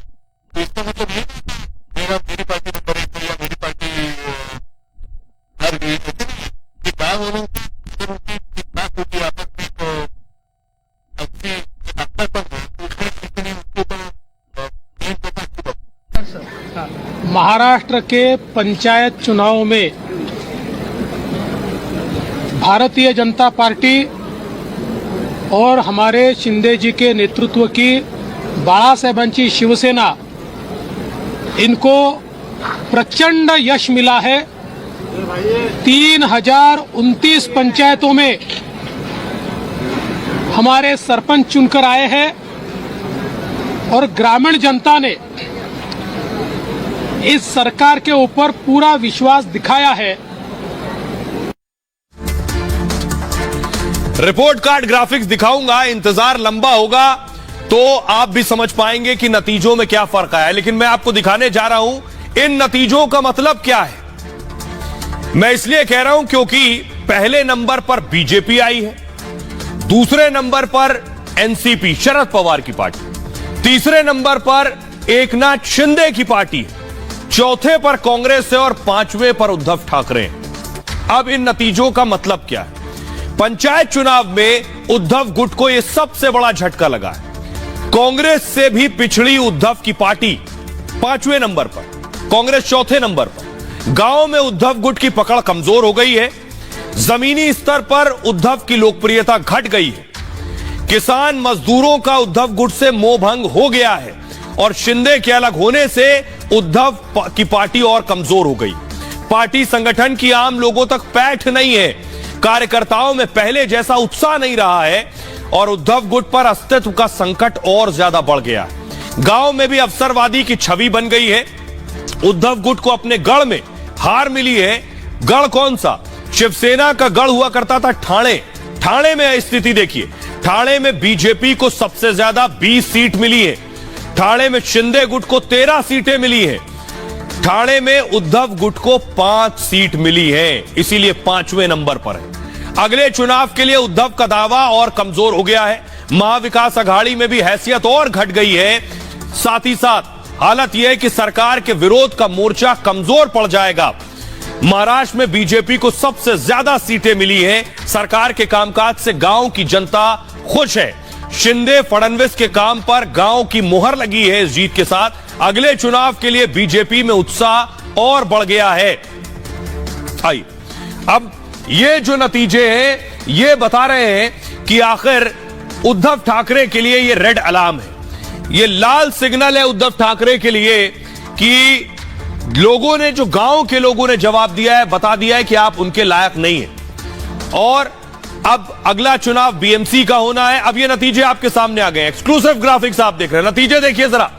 तो इसका मतलब ये मेरी पार्टी नंबर 1 या मेरी पार्टी हार गई कि गांव वालों की बात होती है आपस में, तो अपनी
महाराष्ट्र के पंचायत चुनाव में भारतीय जनता पार्टी और हमारे शिंदे जी के नेतृत्व की बाळासाहेबांची शिवसेना, इनको प्रचंड यश मिला है। 3029 पंचायतों में हमारे सरपंच चुनकर आए हैं और ग्रामीण जनता ने इस सरकार के ऊपर पूरा विश्वास दिखाया है।
रिपोर्ट कार्ड ग्राफिक्स दिखाऊंगा, इंतजार लंबा होगा तो आप भी समझ पाएंगे कि नतीजों में क्या फर्क आया है। लेकिन मैं आपको दिखाने जा रहा हूं इन नतीजों का मतलब क्या है। मैं इसलिए कह रहा हूं क्योंकि पहले नंबर पर बीजेपी आई है, दूसरे नंबर पर एनसीपी शरद पवार की पार्टी, तीसरे नंबर पर एकनाथ शिंदे की पार्टी है, चौथे पर कांग्रेस है और पांचवें पर उद्धव ठाकरे हैं। अब इन नतीजों का मतलब क्या है। पंचायत चुनाव में उद्धव गुट को यह सबसे बड़ा झटका लगा है। कांग्रेस से भी पिछड़ी उद्धव की पार्टी 5वें नंबर पर, कांग्रेस चौथे नंबर पर। गांव में उद्धव गुट की पकड़ कमजोर हो गई है। जमीनी स्तर पर उद्धव की लोकप्रियता घट गई है। किसान मजदूरों का उद्धव गुट से मोह भंग हो गया है और शिंदे के अलग होने से उद्धव की पार्टी और कमजोर हो गई। पार्टी संगठन की आम लोगों तक पैठ नहीं है। कार्यकर्ताओं में पहले जैसा उत्साह नहीं रहा है और उद्धव गुट पर अस्तित्व का संकट और ज्यादा बढ़ गया। गांव में भी अवसरवादी की छवि बन गई है। उद्धव गुट को अपने गढ़ में हार मिली है। गढ़ कौन सा? शिवसेना का गढ़ हुआ करता था ठाणे। ठाणे में स्थिति देखिए, ठाणे में बीजेपी को सबसे ज्यादा 20 सीट मिली है। ठाणे में शिंदे गुट को 13 सीटें मिली है। ठाणे में उद्धव गुट को 5 सीट मिली है, इसीलिए 5वें नंबर पर है। अगले चुनाव के लिए उद्धव का दावा और कमजोर हो गया है। महाविकास अघाड़ी में भी हैसियत और घट गई है। साथ ही साथ हालत यह है कि सरकार के विरोध का मोर्चा कमजोर पड़ जाएगा। महाराष्ट्र में बीजेपी को सबसे ज्यादा सीटें मिली हैं। सरकार के कामकाज से गांव की जनता खुश है। शिंदे फडणवीस के काम पर गांव की मुहर लगी है। इस जीत के साथ अगले चुनाव के लिए बीजेपी में उत्साह और बढ़ गया है। आइए, अब ये जो नतीजे हैं ये बता रहे हैं कि आखिर उद्धव ठाकरे के लिए ये रेड अलार्म है, ये लाल सिग्नल है उद्धव ठाकरे के लिए कि लोगों ने, जो गांव के लोगों ने जवाब दिया है, बता दिया है कि आप उनके लायक नहीं हैं। और अब अगला चुनाव बीएमसी का होना है। अब ये नतीजे आपके सामने आ गए। एक्सक्लूसिव ग्राफिक्स आप देख रहे हैं। नतीजे देखिए जरा।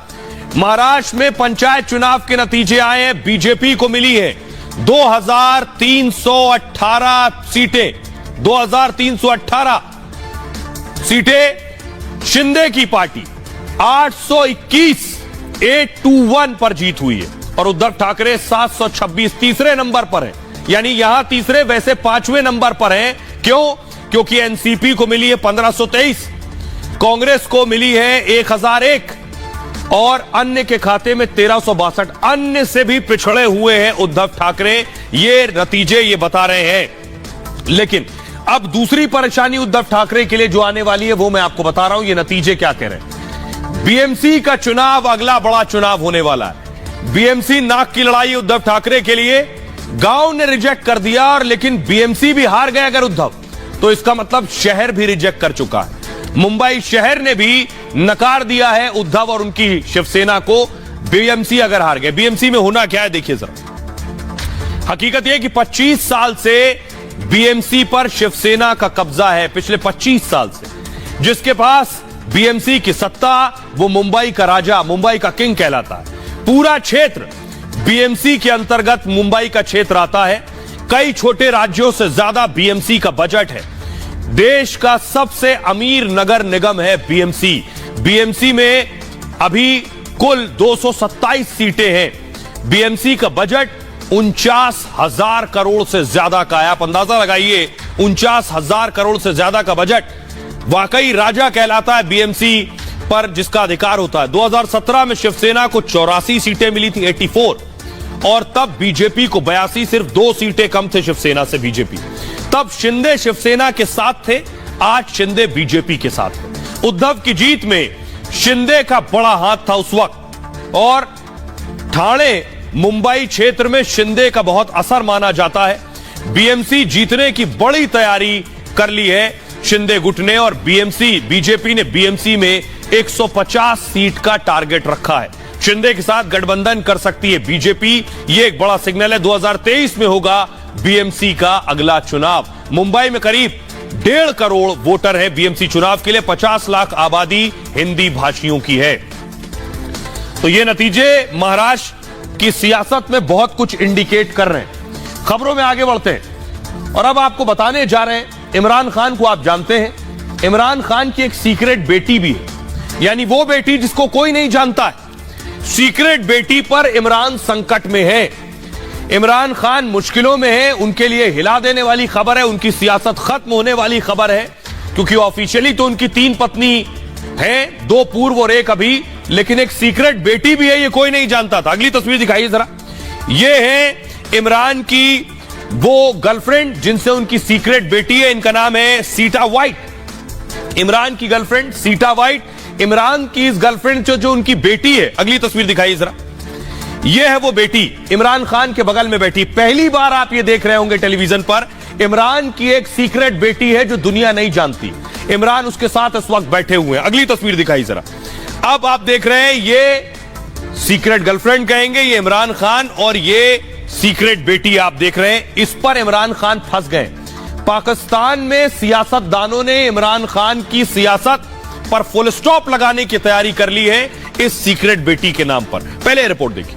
महाराष्ट्र में पंचायत चुनाव के नतीजे आए हैं। बीजेपी को मिली है 2318 सीटें। 2318 सीटें। शिंदे की पार्टी 821 पर जीत हुई है और उद्धव ठाकरे 726 तीसरे नंबर पर है। यानी यहां तीसरे, वैसे 5वें नंबर पर हैं। क्यों? क्योंकि एनसीपी को मिली है 1523, कांग्रेस को मिली है 1001 और अन्य के खाते में 1362। अन्य से भी पिछड़े हुए हैं उद्धव ठाकरे। ये नतीजे ये बता रहे हैं। लेकिन अब दूसरी परेशानी उद्धव ठाकरे के लिए जो आने वाली है वो मैं आपको बता रहा हूं। ये नतीजे क्या कह रहे हैं। बीएमसी का चुनाव अगला बड़ा चुनाव होने वाला है। बीएमसी नाक की लड़ाई उद्धव ठाकरे के लिए। गांव ने रिजेक्ट कर दिया और लेकिन बीएमसी भी हार गए अगर उद्धव तो इसका मतलब शहर भी रिजेक्ट कर चुका है। मुंबई शहर ने भी नकार दिया है उद्धव और उनकी शिवसेना को। बीएमसी अगर हार गए, बीएमसी में होना क्या है देखिए जरा। हकीकत यह कि 25 साल से बीएमसी पर शिवसेना का कब्जा है, पिछले 25 साल से। जिसके पास बीएमसी की सत्ता, वो मुंबई का राजा, मुंबई का किंग कहलाता है। पूरा क्षेत्र बीएमसी के अंतर्गत मुंबई का क्षेत्र आता है। कई छोटे राज्यों से ज्यादा बीएमसी का बजट है। देश का सबसे अमीर नगर निगम है बीएमसी। बीएमसी में अभी कुल 227 सीटें हैं। बीएमसी का बजट 49,000 करोड़ से ज्यादा का है। आप अंदाजा लगाइए, 49,000 करोड़ से ज्यादा का बजट। वाकई राजा कहलाता है बीएमसी पर जिसका अधिकार होता है। 2017 में शिवसेना को 84 सीटें मिली थी, 84, और तब बीजेपी को 82, सिर्फ 2 सीटें कम थे शिवसेना से बीजेपी। तब शिंदे शिवसेना के साथ थे, आज शिंदे बीजेपी के साथ थे। उद्धव की जीत में शिंदे का बड़ा हाथ था उस वक्त, और ठाणे मुंबई क्षेत्र में शिंदे का बहुत असर माना जाता है। बीएमसी जीतने की बड़ी तैयारी कर ली है शिंदे गुट ने, और बीजेपी ने बीएमसी में 150 सीट का टारगेट रखा है। शिंदे के साथ गठबंधन कर सकती है बीजेपी, ये एक बड़ा सिग्नल है। 2023 में होगा बीएमसी का अगला चुनाव। मुंबई में करीब 1.5 करोड़ वोटर है बीएमसी चुनाव के लिए। 50 लाख आबादी हिंदी भाषियों की है। तो ये नतीजे महाराष्ट्र की सियासत में बहुत कुछ इंडिकेट कर रहे हैं। खबरों में आगे बढ़ते हैं और अब आपको बताने जा रहे हैं, इमरान खान को आप जानते हैं। इमरान खान की एक सीक्रेट बेटी भी है, यानी वो बेटी जिसको कोई नहीं जानता है। सीक्रेट बेटी पर इमरान संकट में है। इमरान खान मुश्किलों में है, उनके लिए हिला देने वाली खबर है, उनकी सियासत खत्म होने वाली खबर है, क्योंकि ऑफिशियली तो उनकी 3 पत्नी हैं, 2 पूर्व और 1 अभी, लेकिन एक सीक्रेट बेटी भी है, ये कोई नहीं जानता था। अगली तस्वीर दिखाइए जरा। ये है इमरान की वो गर्लफ्रेंड जिनसे उनकी सीक्रेट बेटी है। इनका नाम है सीटा वाइट। इमरान की गर्लफ्रेंड सीटा वाइट, इमरान की इस गर्लफ्रेंड जो उनकी बेटी है। अगली तस्वीर दिखाइए जरा। यह है वो बेटी इमरान खान के बगल में बैठी। पहली बार आप ये देख रहे होंगे टेलीविजन पर, इमरान की एक सीक्रेट बेटी है जो दुनिया नहीं जानती। इमरान उसके साथ इस वक्त बैठे हुए हैं। अगली तस्वीर दिखाई जरा। अब आप देख रहे हैं, ये सीक्रेट गर्लफ्रेंड कहेंगे, ये इमरान खान, और ये सीक्रेट बेटी आप देख रहे हैं। इस पर इमरान खान फंस गए। पाकिस्तान में सियासतदानों ने इमरान खान की सियासत पर फुल स्टॉप लगाने की तैयारी कर ली है इस सीक्रेट बेटी के नाम पर। पहले रिपोर्ट देखिए।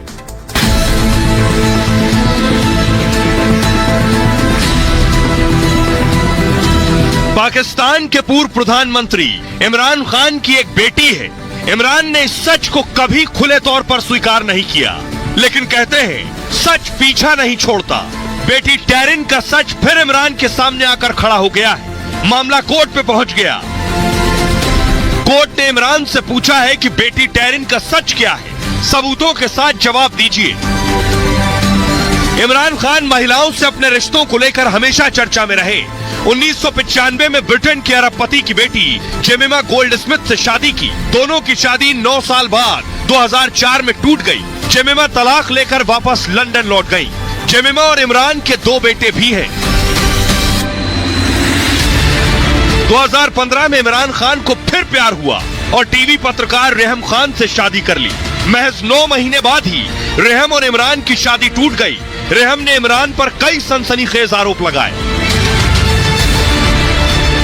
पाकिस्तान के पूर्व प्रधानमंत्री इमरान खान की एक बेटी है। इमरान ने इस सच को कभी खुले तौर पर स्वीकार नहीं किया, लेकिन कहते हैं सच पीछा नहीं छोड़ता। बेटी टैरिन का सच फिर इमरान के सामने आकर खड़ा हो गया है। मामला कोर्ट पे पहुंच गया। कोर्ट ने इमरान से पूछा है कि बेटी टैरिन का सच क्या है, सबूतों के साथ जवाब दीजिए। इमरान खान महिलाओं से अपने रिश्तों को लेकर हमेशा चर्चा में रहे। 1995 में ब्रिटेन के अरबपति की बेटी जेमिमा गोल्डस्मिथ से शादी की। दोनों की शादी 9 साल बाद 2004 में टूट गई। जेमिमा तलाक लेकर वापस लंदन लौट गई। जेमिमा और इमरान के 2 बेटे भी हैं। 2015 में इमरान खान को फिर प्यार हुआ और टीवी पत्रकार रेहम खान से शादी कर ली। महज 9 महीने बाद ही रेहम और इमरान की शादी टूट गई। रेहम ने इमरान पर कई सनसनीखेज आरोप लगाए,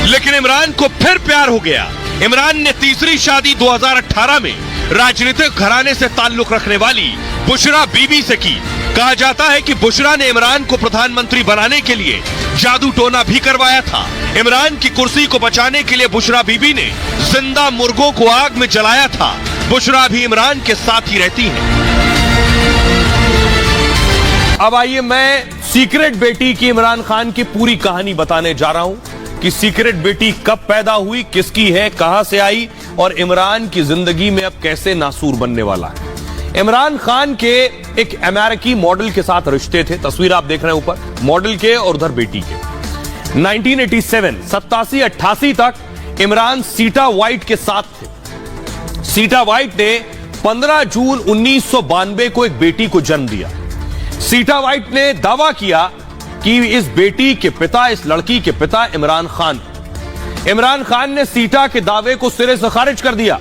लेकिन इमरान को फिर प्यार हो गया। इमरान ने तीसरी शादी 2018 में राजनीतिक घराने से ताल्लुक रखने वाली बुशरा बीबी से की। कहा जाता है कि बुशरा ने इमरान को प्रधानमंत्री बनाने के लिए जादू टोना भी करवाया था। इमरान की कुर्सी को बचाने के लिए बुशरा बीबी ने जिंदा मुर्गों को आग में जलाया था। बुशरा भी इमरान के साथ ही रहती हैं। अब आइए, मैं सीक्रेट बेटी की इमरान खान की पूरी कहानी बताने जा रहा हूं कि सीक्रेट बेटी कब पैदा हुई, किसकी है, कहां से आई और इमरान की जिंदगी में अब कैसे नासूर बनने वाला है। इमरान खान के एक अमेरिकी मॉडल के साथ रिश्ते थे। तस्वीर आप देख रहे हैं ऊपर, मॉडल के और उधर बेटी के। 1987, 87-88 तक इमरान सीटा वाइट के साथ थे। सीटा वाइट ने 15 जून 1992 को एक बेटी को जन्म दिया। सीटा वाइट ने दावा किया कि इस बेटी के पिता, इस लड़की के पिता इमरान खान ने सीटा के दावे को सिरे से खारिज कर दिया।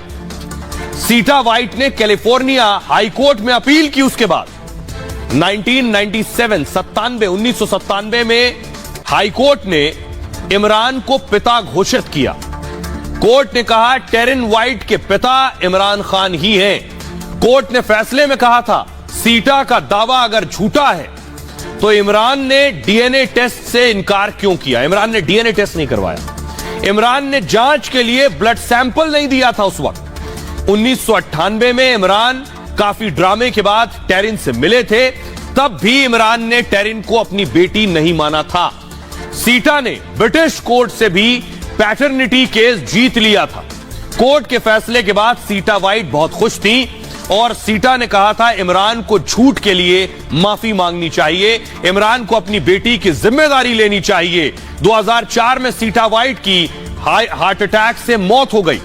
सीटा वाइट ने कैलिफोर्निया हाई कोर्ट में अपील की। उसके बाद 1997 में हाई कोर्ट ने इमरान को पिता घोषित किया। कोर्ट ने कहा टेरिन वाइट के पिता इमरान खान ही हैं। कोर्ट ने फैसले में कहा था सीटा का दावा अगर झूठा है तो इमरान ने डीएनए टेस्ट से इनकार क्यों किया। इमरान ने डीएनए टेस्ट नहीं करवाया। इमरान ने जांच के लिए ब्लड सैंपल नहीं दिया था उस वक्त। 1998 में इमरान काफी ड्रामे के बाद टेरिन से मिले थे, तब भी इमरान ने टेरिन को अपनी बेटी नहीं माना था। सीटा ने ब्रिटिश कोर्ट से भी पैटर्निटी केस जीत लिया था। कोर्ट के फैसले के बाद सीटा वाइट बहुत खुश थी और सीटा ने कहा था इमरान को झूठ के लिए माफी मांगनी चाहिए, इमरान को अपनी बेटी की जिम्मेदारी लेनी चाहिए। 2004 में सीटा वाइट की हार्ट अटैक से मौत हो गई।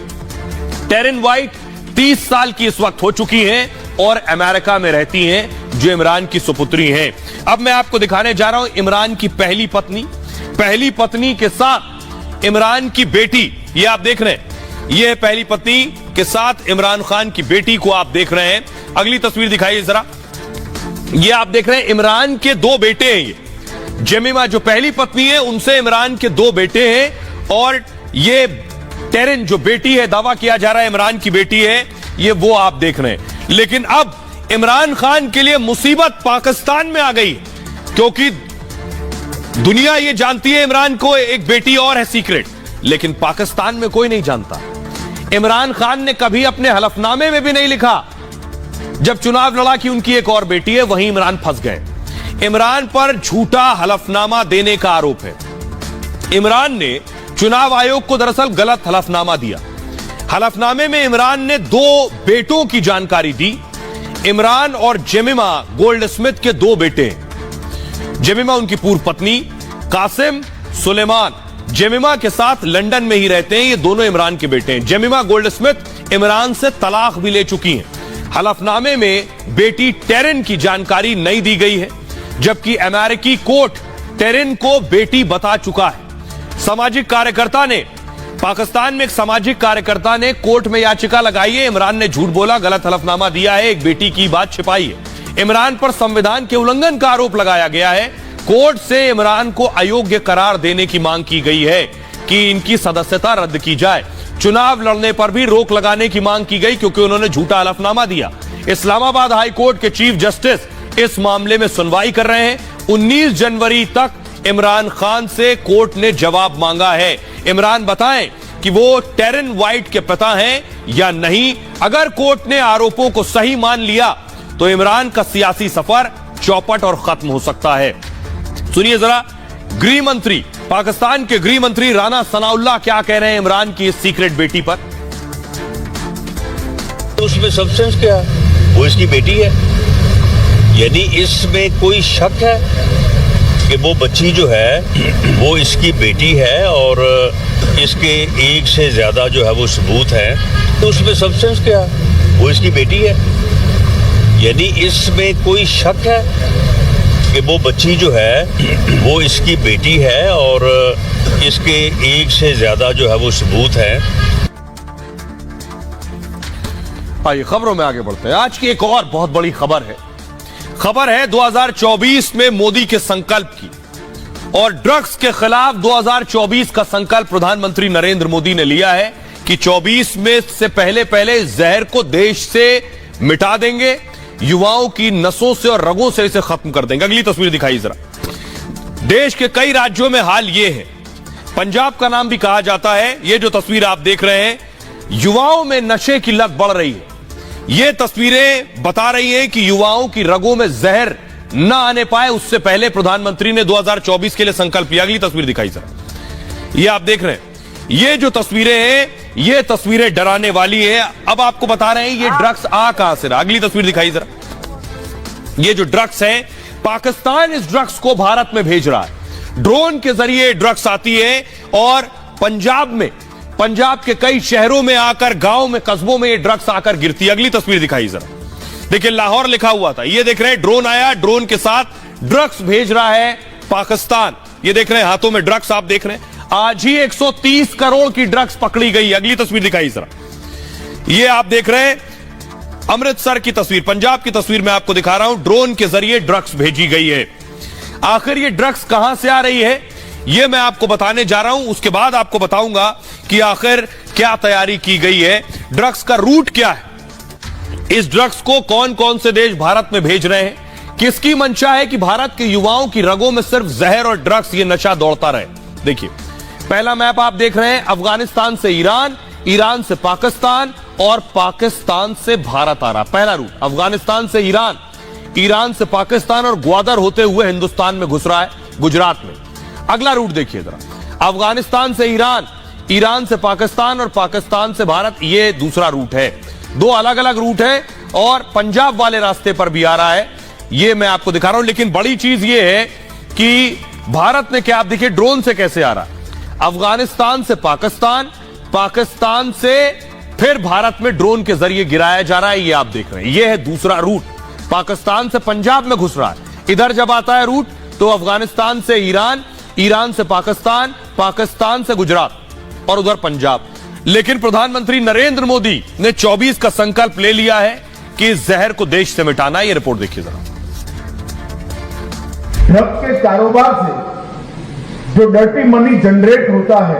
टेरिन वाइट 30 साल की इस वक्त हो चुकी हैं और अमेरिका में रहती हैं, जो इमरान की सुपुत्री हैं। अब मैं आपको दिखाने जा रहा हूं इमरान की पहली पत्नी के साथ इमरान की बेटी। ये आप देख रहे हैं, ये पहली पत्नी के साथ इमरान खान की बेटी को आप देख रहे हैं। अगली तस्वीर दिखाइए जरा। ये आप देख रहे हैं इमरान के दो बेटे हैं। ये जेमिमा जो पहली पत्नी है, उनसे इमरान के दो बेटे हैं और ये टेरिन जो बेटी है, दावा किया जा रहा है इमरान की बेटी है, ये वो आप देख रहे हैं। लेकिन अब इमरान खान के लिए मुसीबत पाकिस्तान में आ गई, क्योंकि दुनिया ये जानती है इमरान को एक बेटी और है सीक्रेट, लेकिन पाकिस्तान में कोई नहीं जानता। इमरान खान ने कभी अपने हलफनामे में भी नहीं लिखा जब चुनाव लड़ा कि उनकी एक और बेटी है, वहीं इमरान फंस गए। इमरान पर झूठा हलफनामा देने का आरोप है। इमरान ने चुनाव आयोग को दरअसल गलत हलफनामा दिया। हलफनामे में इमरान ने दो बेटों की जानकारी दी। इमरान और जेमिमा गोल्डस्मिथ के दो बेटे हैं। जेमिमा उनकी पूर्व पत्नी, कासिम सुलेमान जेमिमा के साथ लंदन में ही रहते हैं। ये दोनों इमरान के बेटे हैं। जेमिमा गोल्डस्मिथ इमरान से तलाक भी ले चुकी हैं। हलफनामे में बेटी टेरिन की जानकारी नहीं दी गई है, जबकि अमेरिकी कोर्ट टेरिन को बेटी बता चुका है। पाकिस्तान में एक सामाजिक कार्यकर्ता ने कोर्ट में याचिका लगाई है। इमरान ने झूठ बोला, गलत हलफनामा दिया है, एक बेटी की बात छिपाई है। इमरान पर संविधान के उल्लंघन का आरोप लगाया गया है। कोर्ट से इमरान को अयोग्य करार देने की मांग की गई है कि इनकी सदस्यता रद्द की जाए। चुनाव लड़ने पर भी रोक लगाने की मांग की गई, क्योंकि उन्होंने झूठा हलफनामा दिया। इस्लामाबाद हाई कोर्ट के चीफ जस्टिस इस मामले में सुनवाई कर रहे हैं। 19 जनवरी तक इमरान खान से कोर्ट ने जवाब मांगा है। इमरान बताएं कि वो टेरिन वाइट के पिता हैं या नहीं। अगर कोर्ट ने आरोपों को सही मान लिया तो इमरान का सियासी सफर चौपट और खत्म हो सकता है। सुनिए जरा, गृह मंत्री, पाकिस्तान के गृह मंत्री राना सनाउल्लाह क्या कह रहे हैं इमरान की इस सीक्रेट बेटी पर।
तो उसमें सब्सटेंस क्या है? वो इसकी बेटी है। यदि इसमें कोई शक है कि वो बच्ची जो है वो इसकी बेटी है और इसके एक से ज्यादा जो है वो सबूत है, तो उसमें सब्सटेंस क्या है? वो इसकी बेटी है। यदि इसमें कोई शक है कि वो बच्ची जो है वो इसकी बेटी है और इसके एक से ज्यादा जो है वो सबूत है।
आइए खबरों में आगे बढ़ते हैं। आज की एक और बहुत बड़ी खबर है 2024 में मोदी के संकल्प की। और ड्रग्स के खिलाफ 2024 का संकल्प प्रधानमंत्री नरेंद्र मोदी ने लिया है कि 24 में से पहले जहर को देश से मिटा देंगे, युवाओं की नसों से और रगों से इसे खत्म कर देंगे। अगली तस्वीर दिखाइए जरा। देश के कई राज्यों में हाल ये है, पंजाब का नाम भी कहा जाता है। ये जो तस्वीर आप देख रहे हैं, युवाओं में नशे की लत बढ़ रही है। ये तस्वीरें बता रही हैं कि युवाओं की रगों में जहर न आने पाए, उससे पहले प्रधानमंत्री ने 2024 के लिए संकल्प लिया। अगली तस्वीर दिखाई जरा। ये आप देख रहे हैं, ये जो तस्वीरें हैं, ये तस्वीरें डराने वाली है। अब आपको बता रहे हैं ये ड्रग्स आ कहां से रहा। अगली तस्वीर दिखाई जरा। ये जो ड्रग्स है, पाकिस्तान इस ड्रग्स को भारत में भेज रहा है। ड्रोन के जरिए ड्रग्स आती है और पंजाब के कई शहरों में आकर, गांव में, कस्बों में ये ड्रग्स आकर गिरती है। अगली तस्वीर दिखाई जरा। देखिए लाहौर लिखा हुआ था, ये देख रहे हैं ड्रोन आया, ड्रोन के साथ ड्रग्स भेज रहा है पाकिस्तान, ये देख रहे हैं हाथों में ड्रग्स, आप देख रहे हैं आज ही 130 करोड़ की ड्रग्स पकड़ी गई। अगली तस्वीर दिखाई जरा, ये आप देख रहे हैं अमृतसर की तस्वीर, पंजाब की तस्वीर मैं आपको दिखा रहा हूं। ड्रोन के जरिए ड्रग्स भेजी गई है। आखिर ये ड्रग्स कहां से आ रही है, ये मैं आपको बताने जा रहा हूं। उसके बाद आपको बताऊंगा कि आखिर क्या तैयारी की गई है, ड्रग्स का रूट क्या है, इस ड्रग्स को कौन कौन से देश भारत में भेज रहे हैं, किसकी मंशा है कि भारत के युवाओं की रगों में सिर्फ जहर और ड्रग्स, ये नशा दौड़ता रहे। देखिए पहला मैप आप देख रहे हैं, अफगानिस्तान से ईरान, ईरान से पाकिस्तान और पाकिस्तान से भारत आ रहा। पहला रूट अफगानिस्तान से ईरान, ईरान से पाकिस्तान और ग्वादर होते हुए हिंदुस्तान में घुस रहा है, गुजरात में। अगला रूट देखिए जरा, अफगानिस्तान से ईरान, ईरान से पाकिस्तान और पाकिस्तान से भारत, ये दूसरा रूट है। दो अलग अलग रूट है और पंजाब वाले रास्ते पर भी आ रहा है, ये मैं आपको दिखा रहा हूं। लेकिन बड़ी चीज ये है कि भारत ने क्या, आप देखिए ड्रोन से कैसे आ रहा है, अफगानिस्तान से पाकिस्तान, पाकिस्तान से फिर भारत में ड्रोन के जरिए गिराया जा रहा है, ये आप देख रहे हैं। ये है दूसरा रूट, पाकिस्तान से पंजाब में घुस रहा है। इधर जब आता है रूट तो अफगानिस्तान से ईरान, ईरान से पाकिस्तान, पाकिस्तान से गुजरात और उधर पंजाब। लेकिन प्रधानमंत्री नरेंद्र मोदी ने 24 का संकल्प ले लिया है कि इस जहर को देश से मिटाना है। ये रिपोर्ट देखिए जरा।
ड्रग्स के कारोबार से जो डर्टी मनी जनरेट होता है,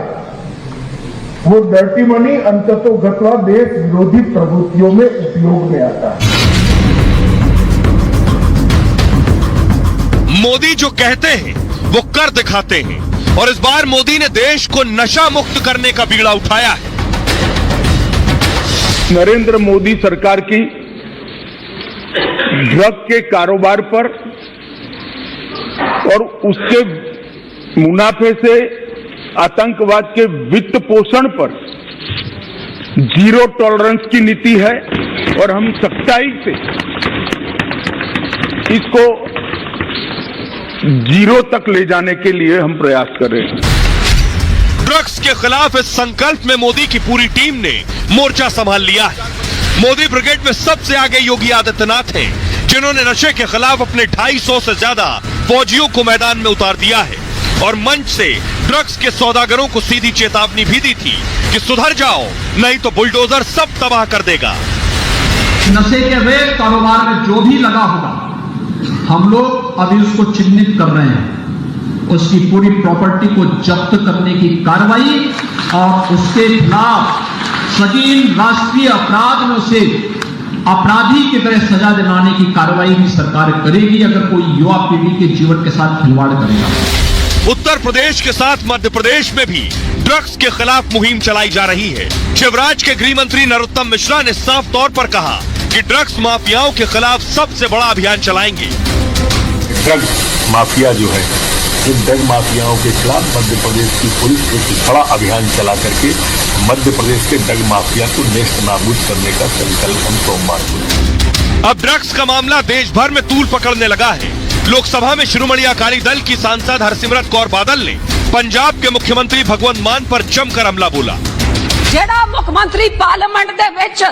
वो डर्टी मनी अंततोगत्वा देश विरोधी प्रवृत्तियों में उपयोग में आता है।
मोदी जो कहते हैं वो कर दिखाते हैं और इस बार मोदी ने देश को नशा मुक्त करने का बीड़ा उठाया है।
नरेंद्र मोदी सरकार की ड्रग के कारोबार पर और उसके मुनाफे से आतंकवाद के वित्त पोषण पर जीरो टॉलरेंस की नीति है और हम सख्ताई से इसको जीरो तक ले जाने के लिए हम प्रयास कर रहे हैं।
ड्रग्स के खिलाफ इस संकल्प में मोदी की पूरी टीम ने मोर्चा संभाल लिया है। मोदी ब्रिगेड में सबसे आगे योगी आदित्यनाथ हैं, जिन्होंने नशे के खिलाफ अपने 250 से ज्यादा फौजियों को मैदान में उतार दिया है और मंच से ड्रग्स के सौदागरों को सीधी चेतावनी भी दी थी कि सुधर जाओ, नहीं तो बुलडोजर सब तबाह कर देगा।
नशे के अवैध कारोबार में जो भी लगा होगा, हम लोग अभी उसको चिन्हित कर रहे हैं, उसकी पूरी प्रॉपर्टी को जब्त करने की कार्रवाई और उसके खिलाफ सजीव राष्ट्रीय अपराध में उसे अपराधी की तरह सजा दिलाने की कार्रवाई भी सरकार करेगी अगर कोई युवा पीढ़ी के जीवन के साथ खिलवाड़ करेगा।
उत्तर प्रदेश के साथ मध्य प्रदेश में भी ड्रग्स के खिलाफ मुहिम चलाई जा रही है। शिवराज के गृह मंत्री नरोत्तम मिश्रा ने साफ तौर पर कहा कि ड्रग्स माफियाओं के खिलाफ सबसे बड़ा अभियान चलाएंगे।
ड्रग्स माफिया जो है, इन ड्रग माफियाओं के खिलाफ मध्य प्रदेश की पुलिस एक बड़ा अभियान चला करके मध्य प्रदेश के ड्रग माफिया को नेस्त नाबूद करने का संकल्प हम सोमवार को।
अब ड्रग्स का मामला देश भर में तूल पकड़ने लगा है। लोकसभा में शिरोमणि अकाली दल की सांसद हरसिमरत कौर बादल ने पंजाब के मुख्यमंत्री भगवंत मान पर जमकर हमला बोला।
ਜਿਹੜਾ ਮੁੱਖਮੰਤਰੀ ਪਾਰਲੀਮੈਂਟ ਦੇ ਵਿੱਚ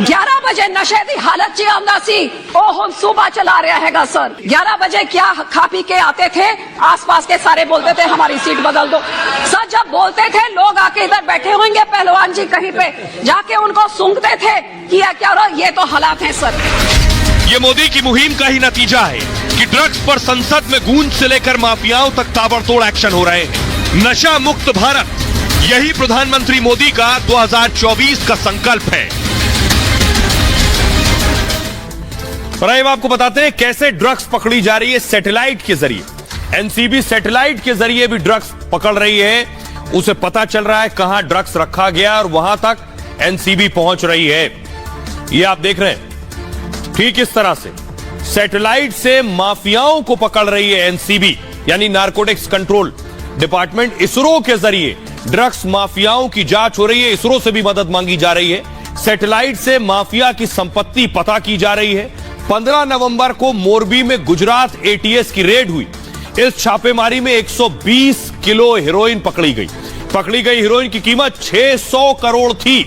11 ਵਜੇ ਨਸ਼ੇ ਦੀ ਹਾਲਤ 'ਚ ਆਉਂਦਾ ਸੀ, ਉਹ ਹੁਣ ਸੂਬਾ चला रहा हैगा सर। 11 बजे क्या खा पी के आते थे, आसपास के सारे बोलते थे हमारी सीट बदल दो। सर जब बोलते थे लोग आके इधर बैठे होंगे पहलवान जी कहीं पे, जाके उनको सूंघते थे कि क्या हो रहा, ये तो हालात हैं सर।
ये मोदी की मुहिम का ही नतीजा है कि ड्रग्स पर संसद में गूंज से लेकर माफियाओं तक ताबड़तोड़ एक्शन हो रहे हैं। नशा मुक्त भारत, यही प्रधानमंत्री मोदी का 2024 का संकल्प है। और अब आपको बताते हैं कैसे ड्रग्स पकड़ी जा रही है सैटेलाइट के जरिए। एनसीबी सैटेलाइट के जरिए भी ड्रग्स पकड़ रही है। उसे पता चल रहा है कहां ड्रग्स रखा गया और वहां तक एनसीबी पहुंच रही है। ये आप देख रहे हैं, ठीक इस तरह से सैटेलाइट से माफियाओं को पकड़ रही है एनसीबी, यानी नारकोटिक्स कंट्रोल डिपार्टमेंट। इसरो के जरिए ड्रग्स माफियाओं की जांच हो रही है, इसरो से भी मदद मांगी जा रही है। सैटेलाइट से माफिया की संपत्ति पता की जा रही है। 15 नवंबर को मोरबी में गुजरात एटीएस की रेड हुई। इस छापेमारी में 120 किलो हेरोइन पकड़ी गई। पकड़ी गई हेरोइन की कीमत 600 करोड़ थी।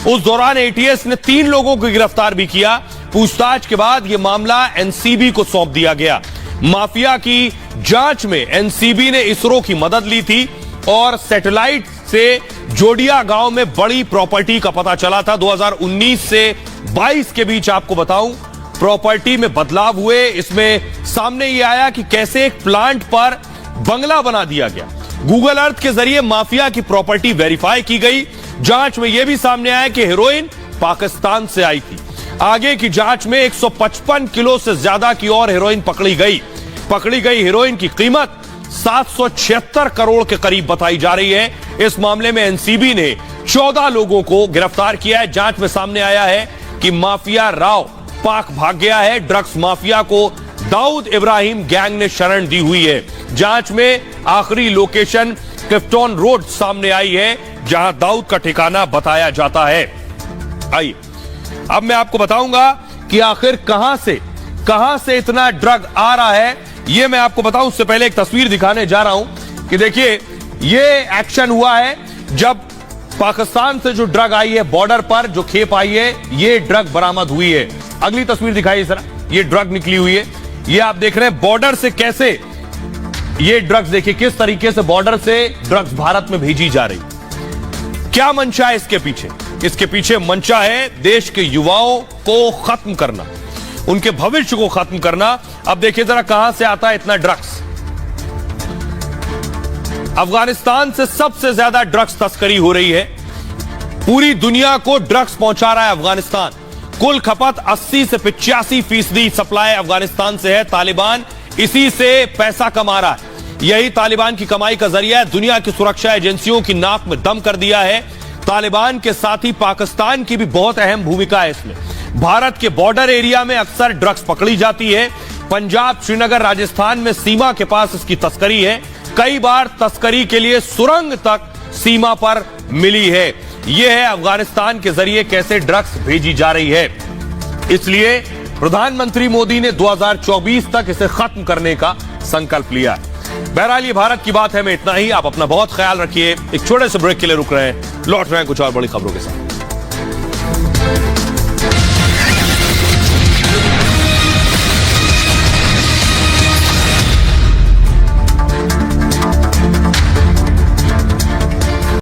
उस दौरान एटीएस ने 3 लोगों को गिरफ्तार भी किया। पूछताछ के बाद यह मामला एनसीबी को सौंप दिया गया। माफिया की जांच में एनसीबी ने इसरो की मदद ली थी और सैटेलाइट से जोडिया गांव में बड़ी प्रॉपर्टी का पता चला था। 2019 से 22 के बीच आपको बताऊं प्रॉपर्टी में बदलाव हुए। इसमें सामने यह आया कि कैसे एक प्लांट पर बंगला बना दिया गया। गूगल अर्थ के जरिए माफिया की प्रॉपर्टी वेरीफाई की गई। जांच में यह भी सामने आया कि हेरोइन पाकिस्तान से आई थी। आगे की जांच में 155 किलो से ज्यादा की और हेरोइन पकड़ी गई। पकड़ी गई हेरोइन की कीमत 776 करोड़ के करीब बताई जा रही है। इस मामले में एनसीबी ने 14 लोगों को गिरफ्तार किया है। जांच में सामने आया है कि माफिया राव पाक भाग गया है। ड्रग्स माफिया को दाऊद इब्राहिम गैंग ने शरण दी हुई है। जांच में आखिरी लोकेशन क्लिफ्टन रोड सामने आई है, जहां दाऊद का ठिकाना बताया जाता है। आइए अब मैं आपको बताऊंगा कि आखिर कहां से इतना ड्रग आ रहा है। यह मैं आपको बताऊं उससे पहले एक तस्वीर दिखाने जा रहा हूं कि देखिए यह एक्शन हुआ है जब पाकिस्तान से जो ड्रग आई है बॉर्डर पर जो खेप आई है, यह ड्रग बरामद हुई है। अगली तस्वीर दिखाइए जरा, यह ड्रग निकली हुई है। यह आप देख रहे हैं बॉर्डर से कैसे ये ड्रग्स, देखिए किस तरीके से बॉर्डर से ड्रग्स भारत में भेजी जा रही। क्या मंशा है इसके पीछे? इसके पीछे मंशा है देश के युवाओं को खत्म करना, उनके भविष्य को खत्म करना। अब देखिए जरा कहां से आता है इतना ड्रग्स। अफगानिस्तान से सबसे ज्यादा ड्रग्स तस्करी हो रही है। पूरी दुनिया को ड्रग्स पहुंचा रहा है अफगानिस्तान। कुल खपत 80 से 85% सप्लाई अफगानिस्तान से है। तालिबान इसी से पैसा कमा रहा है। यही तालिबान की कमाई का जरिया है। दुनिया की सुरक्षा एजेंसियों की नाक में दम कर दिया है। तालिबान के साथ ही पाकिस्तान की भी बहुत अहम भूमिका है इसमें। भारत के बॉर्डर एरिया में अक्सर ड्रग्स पकड़ी जाती है। पंजाब, श्रीनगर, राजस्थान में सीमा के पास इसकी तस्करी है। कई बार तस्करी के लिए सुरंग तक सीमा पर मिली है। यह है अफगानिस्तान के जरिए कैसे ड्रग्स भेजी जा रही है। इसलिए प्रधानमंत्री मोदी ने 2024 तक इसे खत्म करने का संकल्प लिया है। बहरहाल ये भारत की बात है में इतना ही। आप अपना बहुत ख्याल रखिए। एक छोटे से ब्रेक के लिए रुक रहे हैं, लौट रहे हैं कुछ और बड़ी खबरों के साथ।